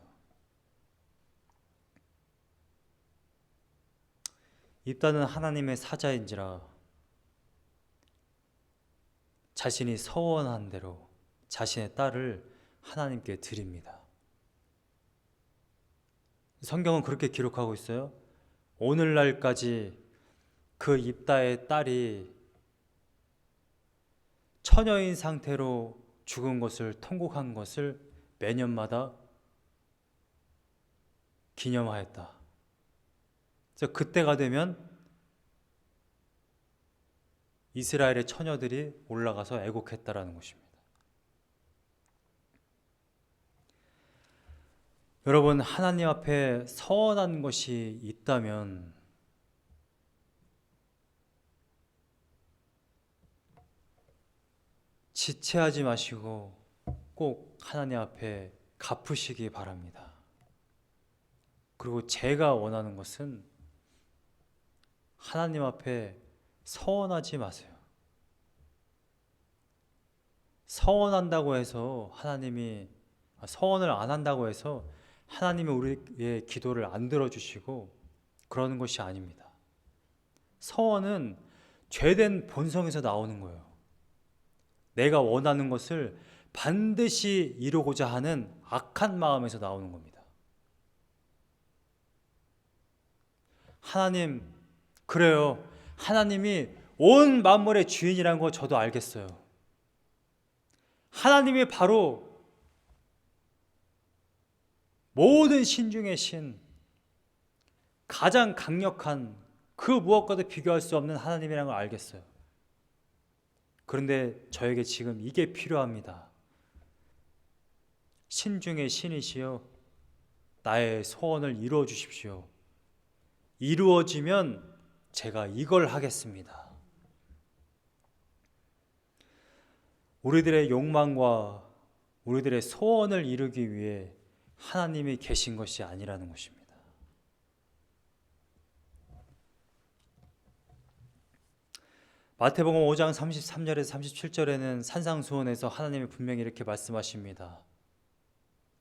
입다는 하나님의 사자인지라 자신이 서원한 대로 자신의 딸을 하나님께 드립니다. 성경은 그렇게 기록하고 있어요. 오늘날까지 그 입다의 딸이 처녀인 상태로 죽은 것을 통곡한 것을 매년마다 기념하였다. 그래서 그때가 되면 이스라엘의 처녀들이 올라가서 애곡했다라는 것입니다. 여러분 하나님 앞에 서원한 것이 있다면 지체하지 마시고 꼭 하나님 앞에 갚으시기 바랍니다. 그리고 제가 원하는 것은 하나님 앞에 서원하지 마세요. 서원한다고 해서 서원을 안 한다고 해서 하나님이 우리의 기도를 안 들어주시고 그러는 것이 아닙니다. 서원은 죄된 본성에서 나오는 거예요. 내가 원하는 것을 반드시 이루고자 하는 악한 마음에서 나오는 겁니다. 하나님, 그래요. 하나님이 온 만물의 주인이라는 거 저도 알겠어요. 하나님이 바로 모든 신 중의 신, 가장 강력한 그 무엇과도 비교할 수 없는 하나님이라는 걸 알겠어요. 그런데 저에게 지금 이게 필요합니다. 신 중의 신이시여 나의 소원을 이루어 주십시오. 이루어지면 제가 이걸 하겠습니다. 우리들의 욕망과 우리들의 소원을 이루기 위해 하나님이 계신 것이 아니라는 것입니다. 마태복음 5장 33절에서 37절에는 산상수훈에서 하나님이 분명히 이렇게 말씀하십니다.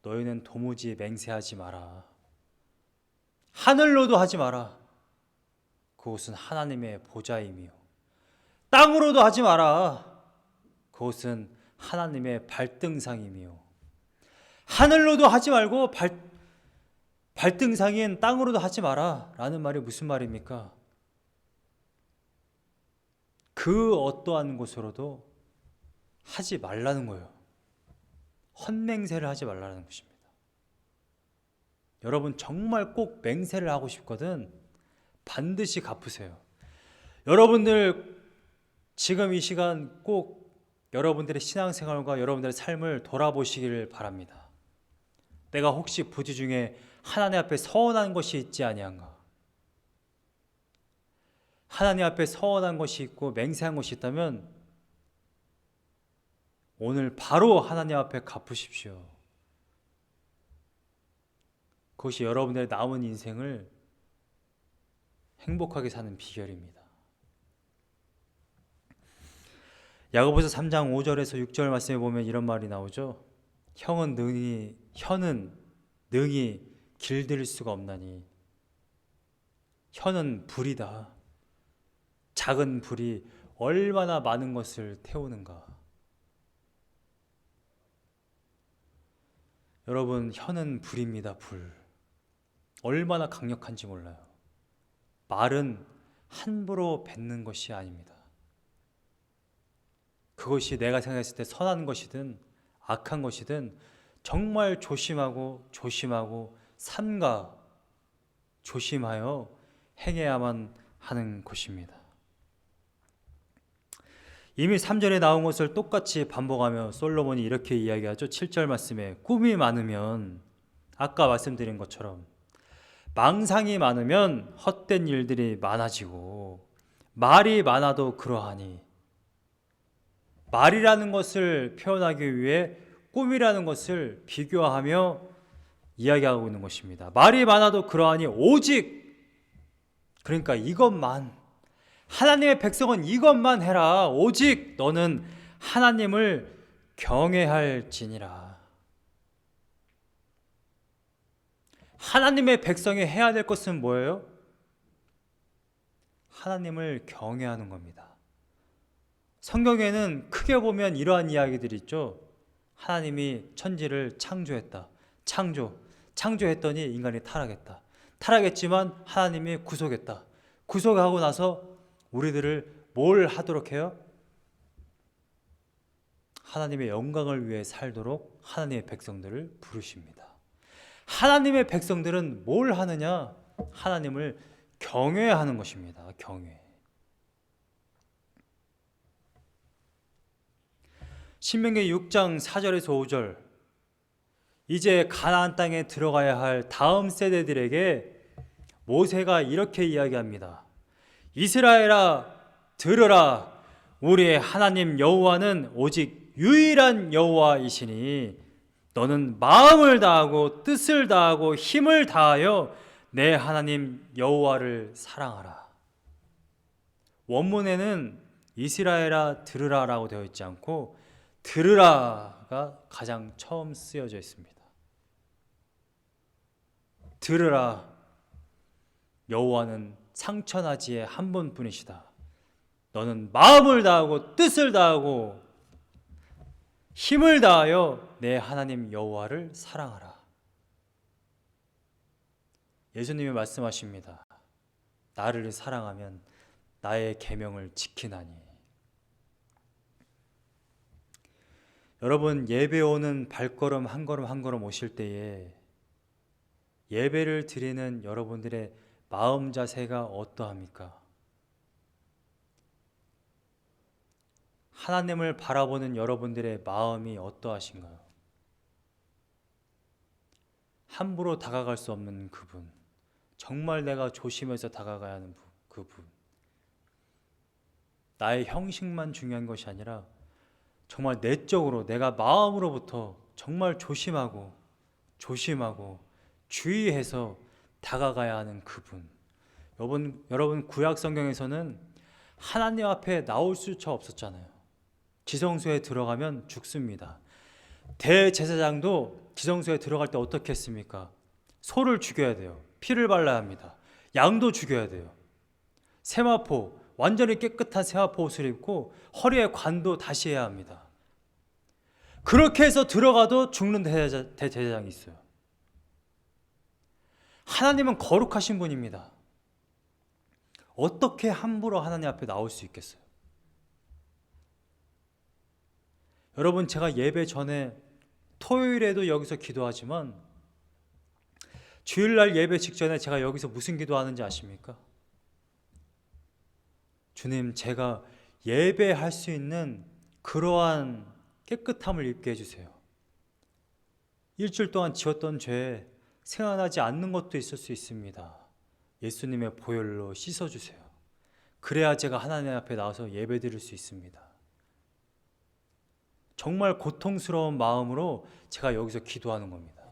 너희는 도무지 맹세하지 마라. 하늘로도 하지 마라. 그곳은 하나님의 보좌이며 땅으로도 하지 마라. 그곳은 하나님의 발등상이며 하늘로도 하지 말고 발등상인 땅으로도 하지 마라 라는 말이 무슨 말입니까? 그 어떠한 곳으로도 하지 말라는 거예요. 헛맹세를 하지 말라는 것입니다. 여러분 정말 꼭 맹세를 하고 싶거든 반드시 갚으세요. 여러분들 지금 이 시간 꼭 여러분들의 신앙생활과 여러분들의 삶을 돌아보시기를 바랍니다. 내가 혹시 부지 중에 하나님 앞에 서운한 것이 있지 아니한가? 하나님 앞에 서운한 것이 있고 맹세한 것이 있다면 오늘 바로 하나님 앞에 갚으십시오. 그것이 여러분들의 남은 인생을 행복하게 사는 비결입니다. 야고보서 3장 5절에서 6절 말씀에 보면 이런 말이 나오죠. 혀는 능히 길들일 수가 없나니 혀는 불이다. 작은 불이 얼마나 많은 것을 태우는가. 여러분, 혀는 불입니다. 불. 얼마나 강력한지 몰라요. 말은 함부로 뱉는 것이 아닙니다. 그것이 내가 생각했을 때 선한 것이든 악한 것이든 정말 조심하고 삼가 조심하여 행해야만 하는 것입니다. 이미 3절에 나온 것을 똑같이 반복하며 솔로몬이 이렇게 이야기하죠. 7절 말씀에 꿈이 많으면 아까 말씀드린 것처럼 망상이 많으면 헛된 일들이 많아지고 말이 많아도 그러하니 말이라는 것을 표현하기 위해 꿈이라는 것을 비교하며 이야기하고 있는 것입니다. 말이 많아도 그러하니 오직 그러니까 이것만 하나님의 백성은 이것만 해라. 오직 너는 하나님을 경외할지니라. 하나님의 백성이 해야 될 것은 뭐예요? 하나님을 경외하는 겁니다. 성경에는 크게 보면 이러한 이야기들이 있죠. 하나님이 천지를 창조했다. 창조했더니 인간이 타락했다. 타락했지만 하나님이 구속했다. 구속하고 나서 우리들을 뭘 하도록 해요? 하나님의 영광을 위해 살도록 하나님의 백성들을 부르십니다. 하나님의 백성들은 뭘 하느냐? 하나님을 경외하는 것입니다. 경외. 신명기 6장 4절에서 5절 이제 가나안 땅에 들어가야 할 다음 세대들에게 모세가 이렇게 이야기합니다. 이스라엘아 들으라. 우리의 하나님 여호와는 오직 유일한 여호와이시니 너는 마음을 다하고 뜻을 다하고 힘을 다하여 내 하나님 여호와를 사랑하라. 원문에는 이스라엘아 들으라라고 되어 있지 않고 들으라가 가장 처음 쓰여져 있습니다. 들으라. 여호와는 상천하지에 한 분뿐이시다. 너는 마음을 다하고 뜻을 다하고 힘을 다하여 내 하나님 여호와를 사랑하라. 예수님이 말씀하십니다. 나를 사랑하면 나의 계명을 지키나니. 여러분, 예배 오는 발걸음 한 걸음 오실 때에 예배를 드리는 여러분들의 마음 자세가 어떠합니까? 하나님을 바라보는 여러분들의 마음이 어떠하신가요? 함부로 다가갈 수 없는 그분, 정말 내가 조심해서 다가가야 하는 그분, 나의 형식만 중요한 것이 아니라 정말 내적으로 내가 마음으로부터 정말 조심하고 주의해서 다가가야 하는 그분. 여러분 구약 성경에서는 하나님 앞에 나올 수차 없었잖아요. 지성소에 들어가면 죽습니다. 대제사장도 지성소에 들어갈 때 어떻게 했습니까? 소를 죽여야 돼요. 피를 발라야 합니다. 양도 죽여야 돼요. 세마포, 완전히 깨끗한 세마포 옷을 입고 허리에 관도 다시 해야 합니다. 그렇게 해서 들어가도 죽는 대제사장이 있어요. 하나님은 거룩하신 분입니다. 어떻게 함부로 하나님 앞에 나올 수 있겠어요? 여러분, 제가 예배 전에 토요일에도 여기서 기도하지만 주일날 예배 직전에 제가 여기서 무슨 기도하는지 아십니까? 주님, 제가 예배할 수 있는 그러한 깨끗함을 입게 해주세요. 일주일 동안 지었던 죄 생각나지 않는 것도 있을 수 있습니다. 예수님의 보혈로 씻어주세요. 그래야 제가 하나님 앞에 나와서 예배 드릴 수 있습니다. 정말 고통스러운 마음으로 제가 여기서 기도하는 겁니다.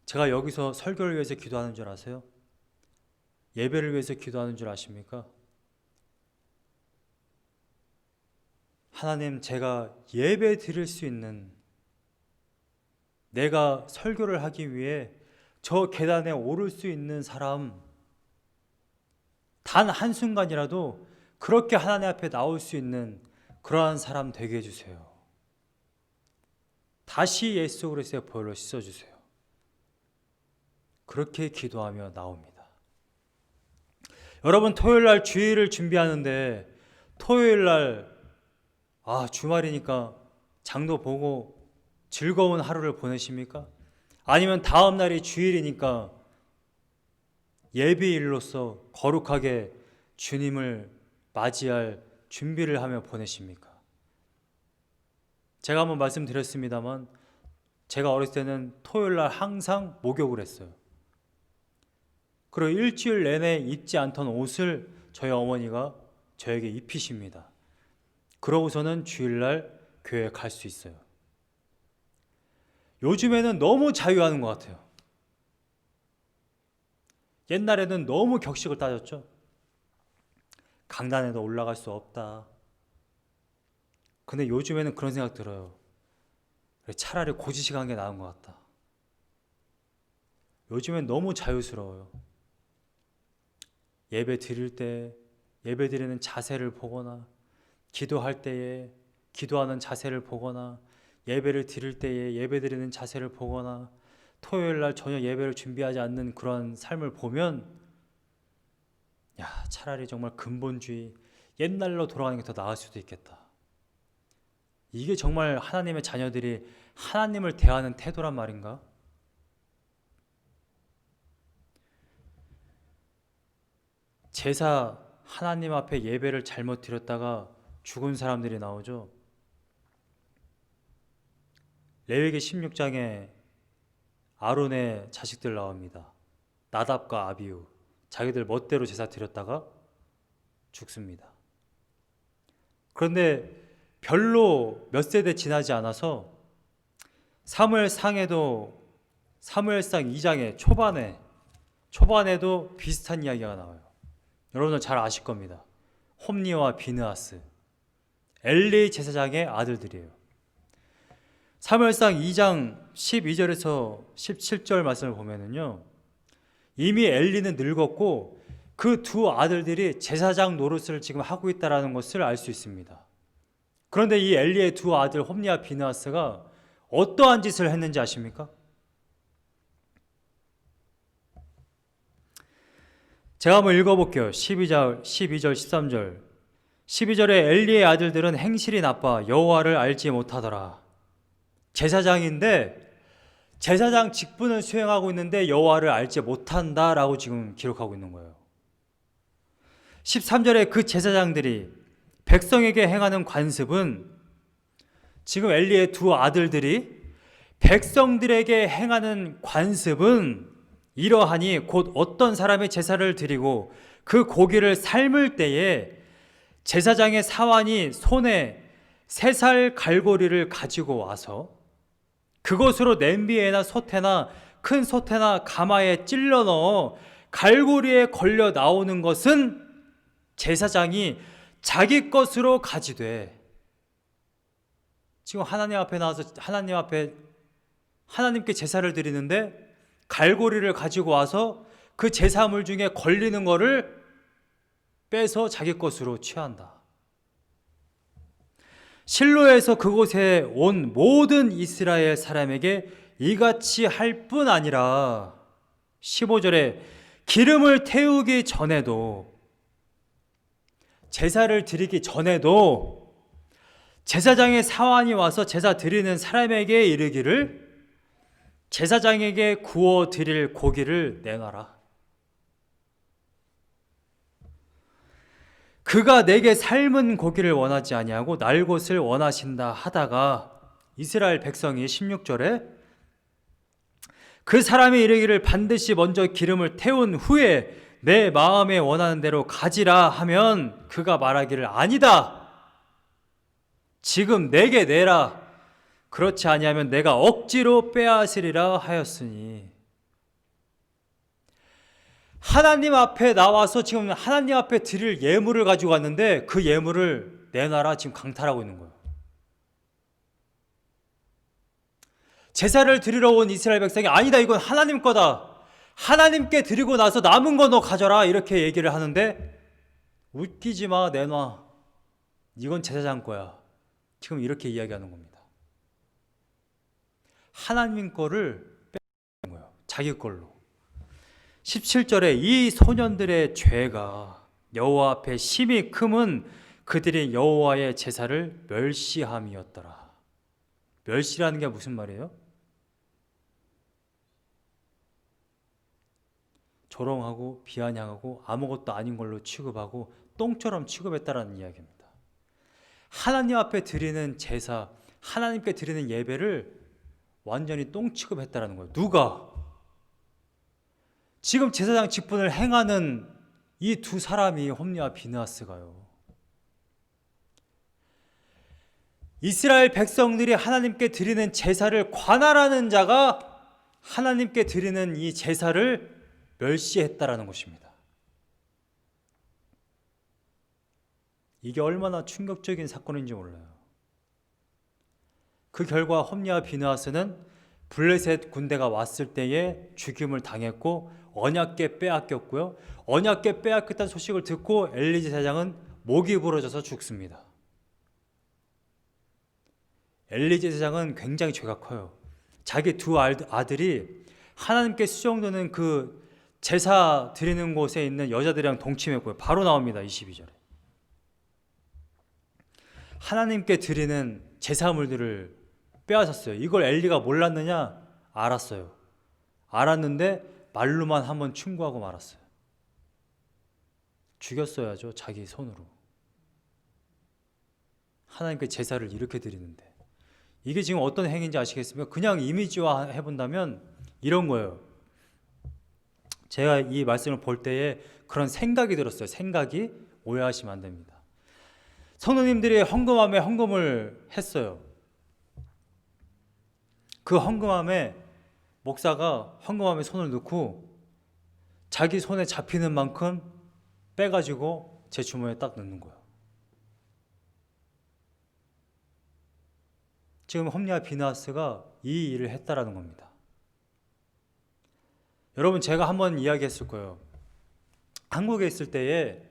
제가 여기서 설교를 위해서 기도하는 줄 아세요? 예배를 위해서 기도하는 줄 아십니까? 하나님, 제가 예배 드릴 수 있는, 내가 설교를 하기 위해 저 계단에 오를 수 있는 사람, 단 한순간이라도 그렇게 하나님 앞에 나올 수 있는 그러한 사람 되게 해주세요. 다시 예수 그리스도의 보혈로 씻어주세요. 그렇게 기도하며 나옵니다. 여러분, 토요일날 주일을 준비하는데 토요일날 주말이니까 장도 보고 즐거운 하루를 보내십니까? 아니면 다음 날이 주일이니까 예비일로서 거룩하게 주님을 맞이할 준비를 하며 보내십니까? 제가 한번 말씀드렸습니다만 제가 어렸을 때는 토요일날 항상 목욕을 했어요. 그리고 일주일 내내 입지 않던 옷을 저희 어머니가 저에게 입히십니다. 그러고서는 주일날 교회에 갈 수 있어요. 요즘에는 너무 자유하는 것 같아요. 옛날에는 너무 격식을 따졌죠. 강단에도 올라갈 수 없다. 근데 요즘에는 그런 생각 들어요. 차라리 고지식 한 게 나은 것 같다. 요즘엔 너무 자유스러워요. 예배 드릴 때 예배 드리는 자세를 보거나, 기도할 때에 기도하는 자세를 보거나, 예배를 드릴 때에 예배 드리는 자세를 보거나, 토요일 날 전혀 예배를 준비하지 않는 그런 삶을 보면 차라리 정말 근본주의, 옛날로 돌아가는 게 더 나을 수도 있겠다. 이게 정말 하나님의 자녀들이 하나님을 대하는 태도란 말인가? 제사 하나님 앞에 예배를 잘못 드렸다가 죽은 사람들이 나오죠. 레위기 16장에 아론의 자식들 나옵니다. 나답과 아비후. 자기들 멋대로 제사 드렸다가 죽습니다. 그런데 별로 몇 세대 지나지 않아서 사무엘상 2장의 초반에도 비슷한 이야기가 나와요. 여러분들 잘 아실 겁니다. 홈니와 비느하스, 엘리 제사장의 아들들이에요. 사무엘상 2장 12절에서 17절 말씀을 보면은요, 이미 엘리는 늙었고 그 두 아들들이 제사장 노릇을 지금 하고 있다는 것을 알 수 있습니다. 그런데 이 엘리의 두 아들 홈니와 비느하스가 어떠한 짓을 했는지 아십니까? 제가 한번 읽어볼게요. 12절, 13절. 12절에 엘리의 아들들은 행실이 나빠 여호와를 알지 못하더라. 제사장인데 제사장 직분을 수행하고 있는데 여호와를 알지 못한다라고 지금 기록하고 있는 거예요. 13절에 그 제사장들이 백성에게 행하는 관습은, 지금 엘리의 두 아들들이 백성들에게 행하는 관습은 이러하니 곧 어떤 사람이 제사를 드리고 그 고기를 삶을 때에 제사장의 사환이 손에 3살 갈고리를 가지고 와서 그것으로 냄비에나 솥에나 큰 솥에나 가마에 찔러 넣어 갈고리에 걸려 나오는 것은 제사장이 자기 것으로 가지되, 지금 하나님 앞에 나와서 하나님께 제사를 드리는데 갈고리를 가지고 와서 그 제사물 중에 걸리는 거를 빼서 자기 것으로 취한다. 실로에서 그곳에 온 모든 이스라엘 사람에게 이같이 할 뿐 아니라 15절에 기름을 태우기 전에도, 제사를 드리기 전에도 제사장의 사환이 와서 제사 드리는 사람에게 이르기를 제사장에게 구워 드릴 고기를 내놔라. 그가 내게 삶은 고기를 원하지 아니하고 날것을 원하신다 하다가 이스라엘 백성이 16절에 그 사람이 이르기를 반드시 먼저 기름을 태운 후에 내 마음에 원하는 대로 가지라 하면 그가 말하기를 아니다. 지금 내게 내라. 그렇지 아니하면 내가 억지로 빼앗으리라 하였으니. 하나님 앞에 나와서 지금 하나님 앞에 드릴 예물을 가지고 왔는데 그 예물을 내놔라 지금 강탈하고 있는 거예요. 제사를 드리러 온 이스라엘 백성이 아니다 이건 하나님 거다. 하나님께 드리고 나서 남은 거 너 가져라 이렇게 얘기를 하는데 웃기지 마 내놔. 이건 제사장 거야. 지금 이렇게 이야기하는 겁니다. 하나님 거를 빼앗는 거예요. 자기 걸로. 17절에 이 소년들의 죄가 여호와 앞에 심히 크면 그들이 여호와의 제사를 멸시함이었더라. 멸시라는 게 무슨 말이에요? 조롱하고 비아냥하고 아무것도 아닌 걸로 취급하고 똥처럼 취급했다라는 이야기입니다. 하나님 앞에 드리는 제사, 하나님께 드리는 예배를 완전히 똥 취급했다라는 거예요. 누가? 지금 제사장 직분을 행하는 이 두 사람이 홈리와 비느하스가요. 이스라엘 백성들이 하나님께 드리는 제사를 관할하는 자가 하나님께 드리는 이 제사를 멸시했다라는 것입니다. 이게 얼마나 충격적인 사건인지 몰라요. 그 결과 홈리와 비느하스는 블레셋 군대가 왔을 때에 죽임을 당했고 언약궤 빼앗겼고요. 언약궤 빼앗겼다는 소식을 듣고 엘리 제사장은 목이 부러져서 죽습니다. 엘리 제사장은 굉장히 죄가 커요. 자기 두 아들이 하나님께 수정되는 그 제사 드리는 곳에 있는 여자들이랑 동침했고요. 바로 나옵니다. 22절에. 하나님께 드리는 제사물들을 빼앗았어요. 이걸 엘리가 몰랐느냐? 알았어요. 알았는데 말로만 한번 충고하고 말았어요. 죽였어야죠. 자기 손으로. 하나님께 제사를 이렇게 드리는데. 이게 지금 어떤 행위인지 아시겠습니까? 그냥 이미지화 해본다면 이런 거예요. 제가 이 말씀을 볼 때에 그런 생각이 들었어요. 생각이 오해하시면 안 됩니다. 성도님들이 헌금함에 헌금을 했어요. 그 헌금함에 목사가 헌금함에 손을 넣고 자기 손에 잡히는 만큼 빼가지고 제 주머니에 딱 넣는 거예요. 지금 홈리와 비느하스가 이 일을 했다라는 겁니다. 여러분 제가 한번 이야기했을 거예요. 한국에 있을 때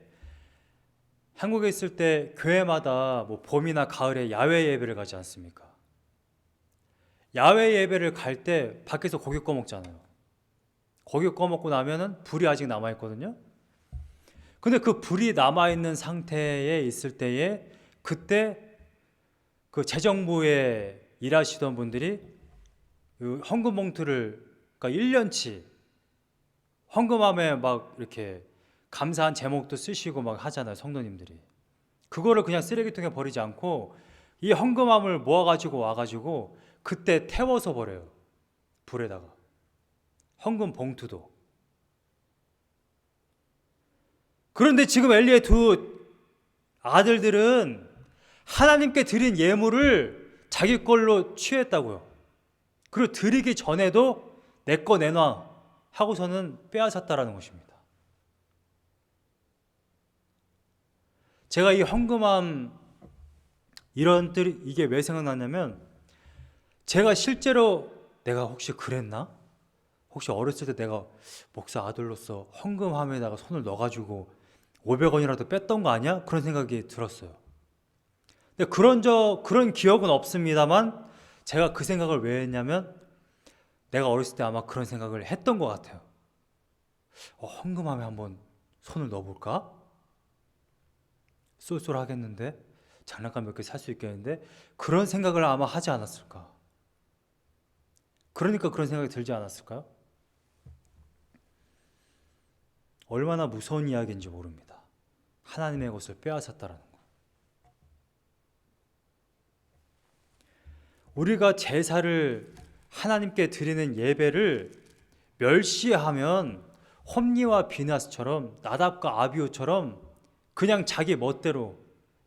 교회마다 뭐 봄이나 가을에 야외 예배를 가지 않습니까? 야외 예배를 갈 때 밖에서 고기 꺼 먹잖아요. 고기 꺼 먹고 나면은 불이 아직 남아 있거든요. 근데 그 불이 남아 있는 상태에 있을 때에 그때 그 재정부에 일하시던 분들이 그 헌금 봉투를 그러니까 1년치 헌금함에 막 이렇게 감사한 제목도 쓰시고 막 하잖아요. 성도님들이. 그거를 그냥 쓰레기통에 버리지 않고 이 헌금함을 모아가지고 와가지고 그때 태워서 버려요. 불에다가. 헌금 봉투도. 그런데 지금 엘리의 두 아들들은 하나님께 드린 예물을 자기 걸로 취했다고요. 그리고 드리기 전에도 내 거 내놔 하고서는 빼앗았다라는 것입니다. 제가 이 헌금함 이런 뜻 이게 왜 생각나냐면 제가 실제로 내가 혹시 그랬나? 혹시 어렸을 때 내가 목사 아들로서 헌금함에다가 손을 넣어가지고 500원이라도 뺐던 거 아니야? 그런 생각이 들었어요. 근데 그런 기억은 없습니다만 제가 그 생각을 왜 했냐면 내가 어렸을 때 아마 그런 생각을 했던 것 같아요. 헌금함에 한번 손을 넣어볼까? 쏠쏠하겠는데? 장난감 몇 개 살 수 있겠는데? 그런 생각을 아마 하지 않았을까? 그러니까 그런 생각이 들지 않았을까요? 얼마나 무서운 이야기인지 모릅니다. 하나님의 것을 빼앗았다라는 거. 우리가 제사를 하나님께 드리는 예배를 멸시하면 홈리와 비나스처럼 나답과 아비후처럼 그냥 자기 멋대로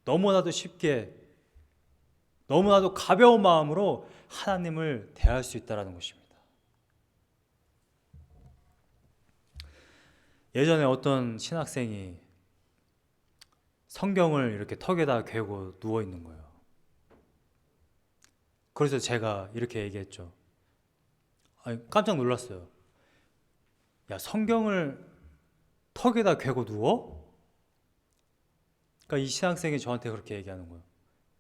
너무나도 쉽게 너무나도 가벼운 마음으로 하나님을 대할 수 있다는 것입니다. 예전에 어떤 신학생이 성경을 이렇게 턱에다 괴고 누워 있는 거예요. 그래서 제가 이렇게 얘기했죠. 아니, 깜짝 놀랐어요. 야, 성경을 턱에다 괴고 누워? 그러니까 이 신학생이 저한테 그렇게 얘기하는 거예요.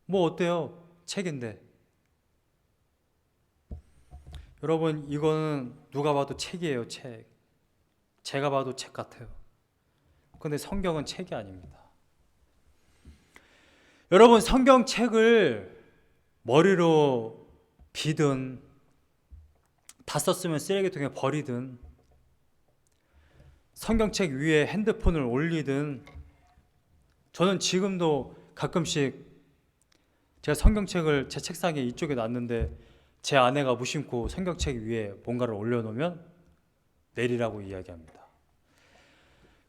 뭐 어때요? 책인데. 여러분, 이거는 누가 봐도 책이에요, 책. 제가 봐도 책 같아요. 근데 성경은 책이 아닙니다. 여러분, 성경책을 머리로 비든 다 썼으면 쓰레기통에 버리든 성경책 위에 핸드폰을 올리든, 저는 지금도 가끔씩 제가 성경책을 제 책상에 이쪽에 놨는데 제 아내가 무심코 성경책 위에 뭔가를 올려놓으면 내리라고 이야기합니다.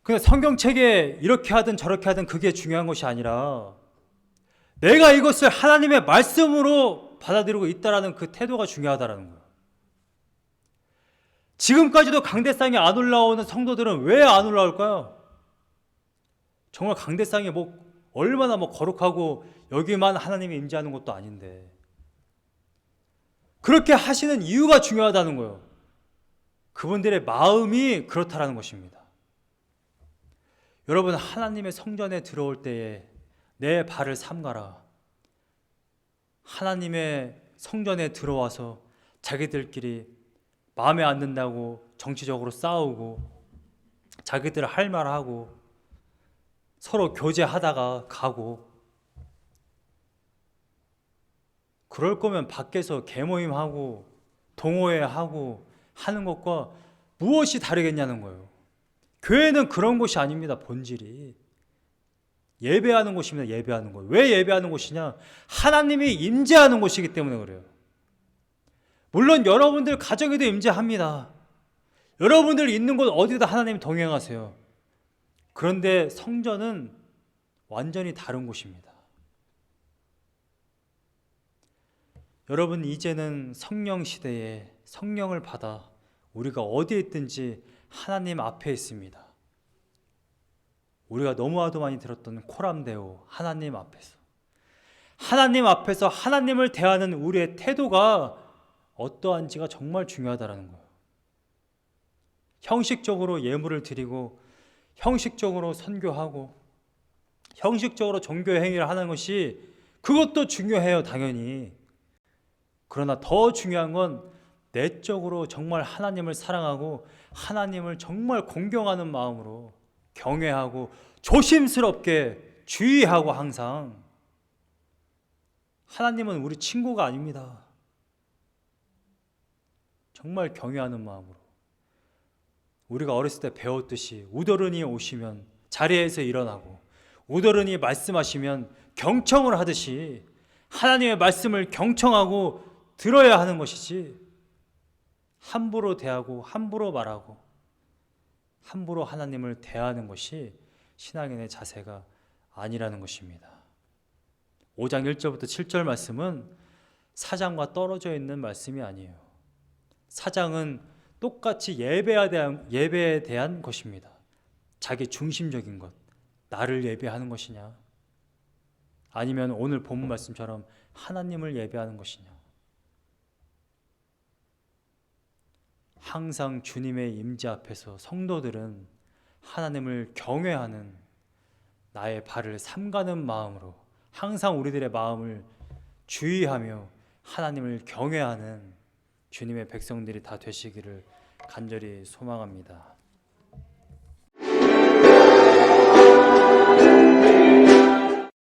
근데 성경책에 이렇게 하든 저렇게 하든 그게 중요한 것이 아니라 내가 이것을 하나님의 말씀으로 받아들이고 있다라는 그 태도가 중요하다라는 거예요. 지금까지도 강대상에 안 올라오는 성도들은 왜 안 올라올까요? 정말 강대상이 얼마나 거룩하고 여기만 하나님이 임재하는 것도 아닌데 그렇게 하시는 이유가 중요하다는 거예요. 그분들의 마음이 그렇다라는 것입니다. 여러분, 하나님의 성전에 들어올 때에 내 발을 삼가라. 하나님의 성전에 들어와서 자기들끼리 마음에 안 든다고 정치적으로 싸우고 자기들 할 말하고 서로 교제하다가 가고, 그럴 거면 밖에서 계모임하고 동호회하고 하는 것과 무엇이 다르겠냐는 거예요. 교회는 그런 곳이 아닙니다. 본질이 예배하는 곳입니다. 예배하는 곳. 왜 예배하는 곳이냐? 하나님이 임재하는 곳이기 때문에 그래요. 물론 여러분들 가정에도 임재합니다. 여러분들 있는 곳 어디다 하나님 동행하세요. 그런데 성전은 완전히 다른 곳입니다. 여러분, 이제는 성령 시대에 성령을 받아 우리가 어디에 있든지 하나님 앞에 있습니다. 우리가 너무나도 많이 들었던 코람데오, 하나님 앞에서 하나님을 대하는 우리의 태도가 어떠한지가 정말 중요하다는 거예요. 형식적으로 예물을 드리고 형식적으로 선교하고 형식적으로 종교 행위를 하는 것이 그것도 중요해요, 당연히. 그러나 더 중요한 건 내적으로 정말 하나님을 사랑하고 하나님을 정말 공경하는 마음으로 경외하고 조심스럽게 주의하고, 항상 하나님은 우리 친구가 아닙니다. 정말 경외하는 마음으로 우리가 어렸을 때 배웠듯이 우더른이 오시면 자리에서 일어나고 우더른이 말씀하시면 경청을 하듯이 하나님의 말씀을 경청하고 들어야 하는 것이지, 함부로 대하고 함부로 말하고 함부로 하나님을 대하는 것이 신앙인의 자세가 아니라는 것입니다. 5장 1절부터 7절 말씀은 사장과 떨어져 있는 말씀이 아니에요. 사장은 똑같이 예배에 대한 것입니다. 자기 중심적인 것, 나를 예배하는 것이냐, 아니면 오늘 본문 말씀처럼 하나님을 예배하는 것이냐. 항상 주님의 임재 앞에서 성도들은 하나님을 경외하는, 나의 발을 삼가는 마음으로 항상 우리들의 마음을 주의하며 하나님을 경외하는 주님의 백성들이 다 되시기를 간절히 소망합니다.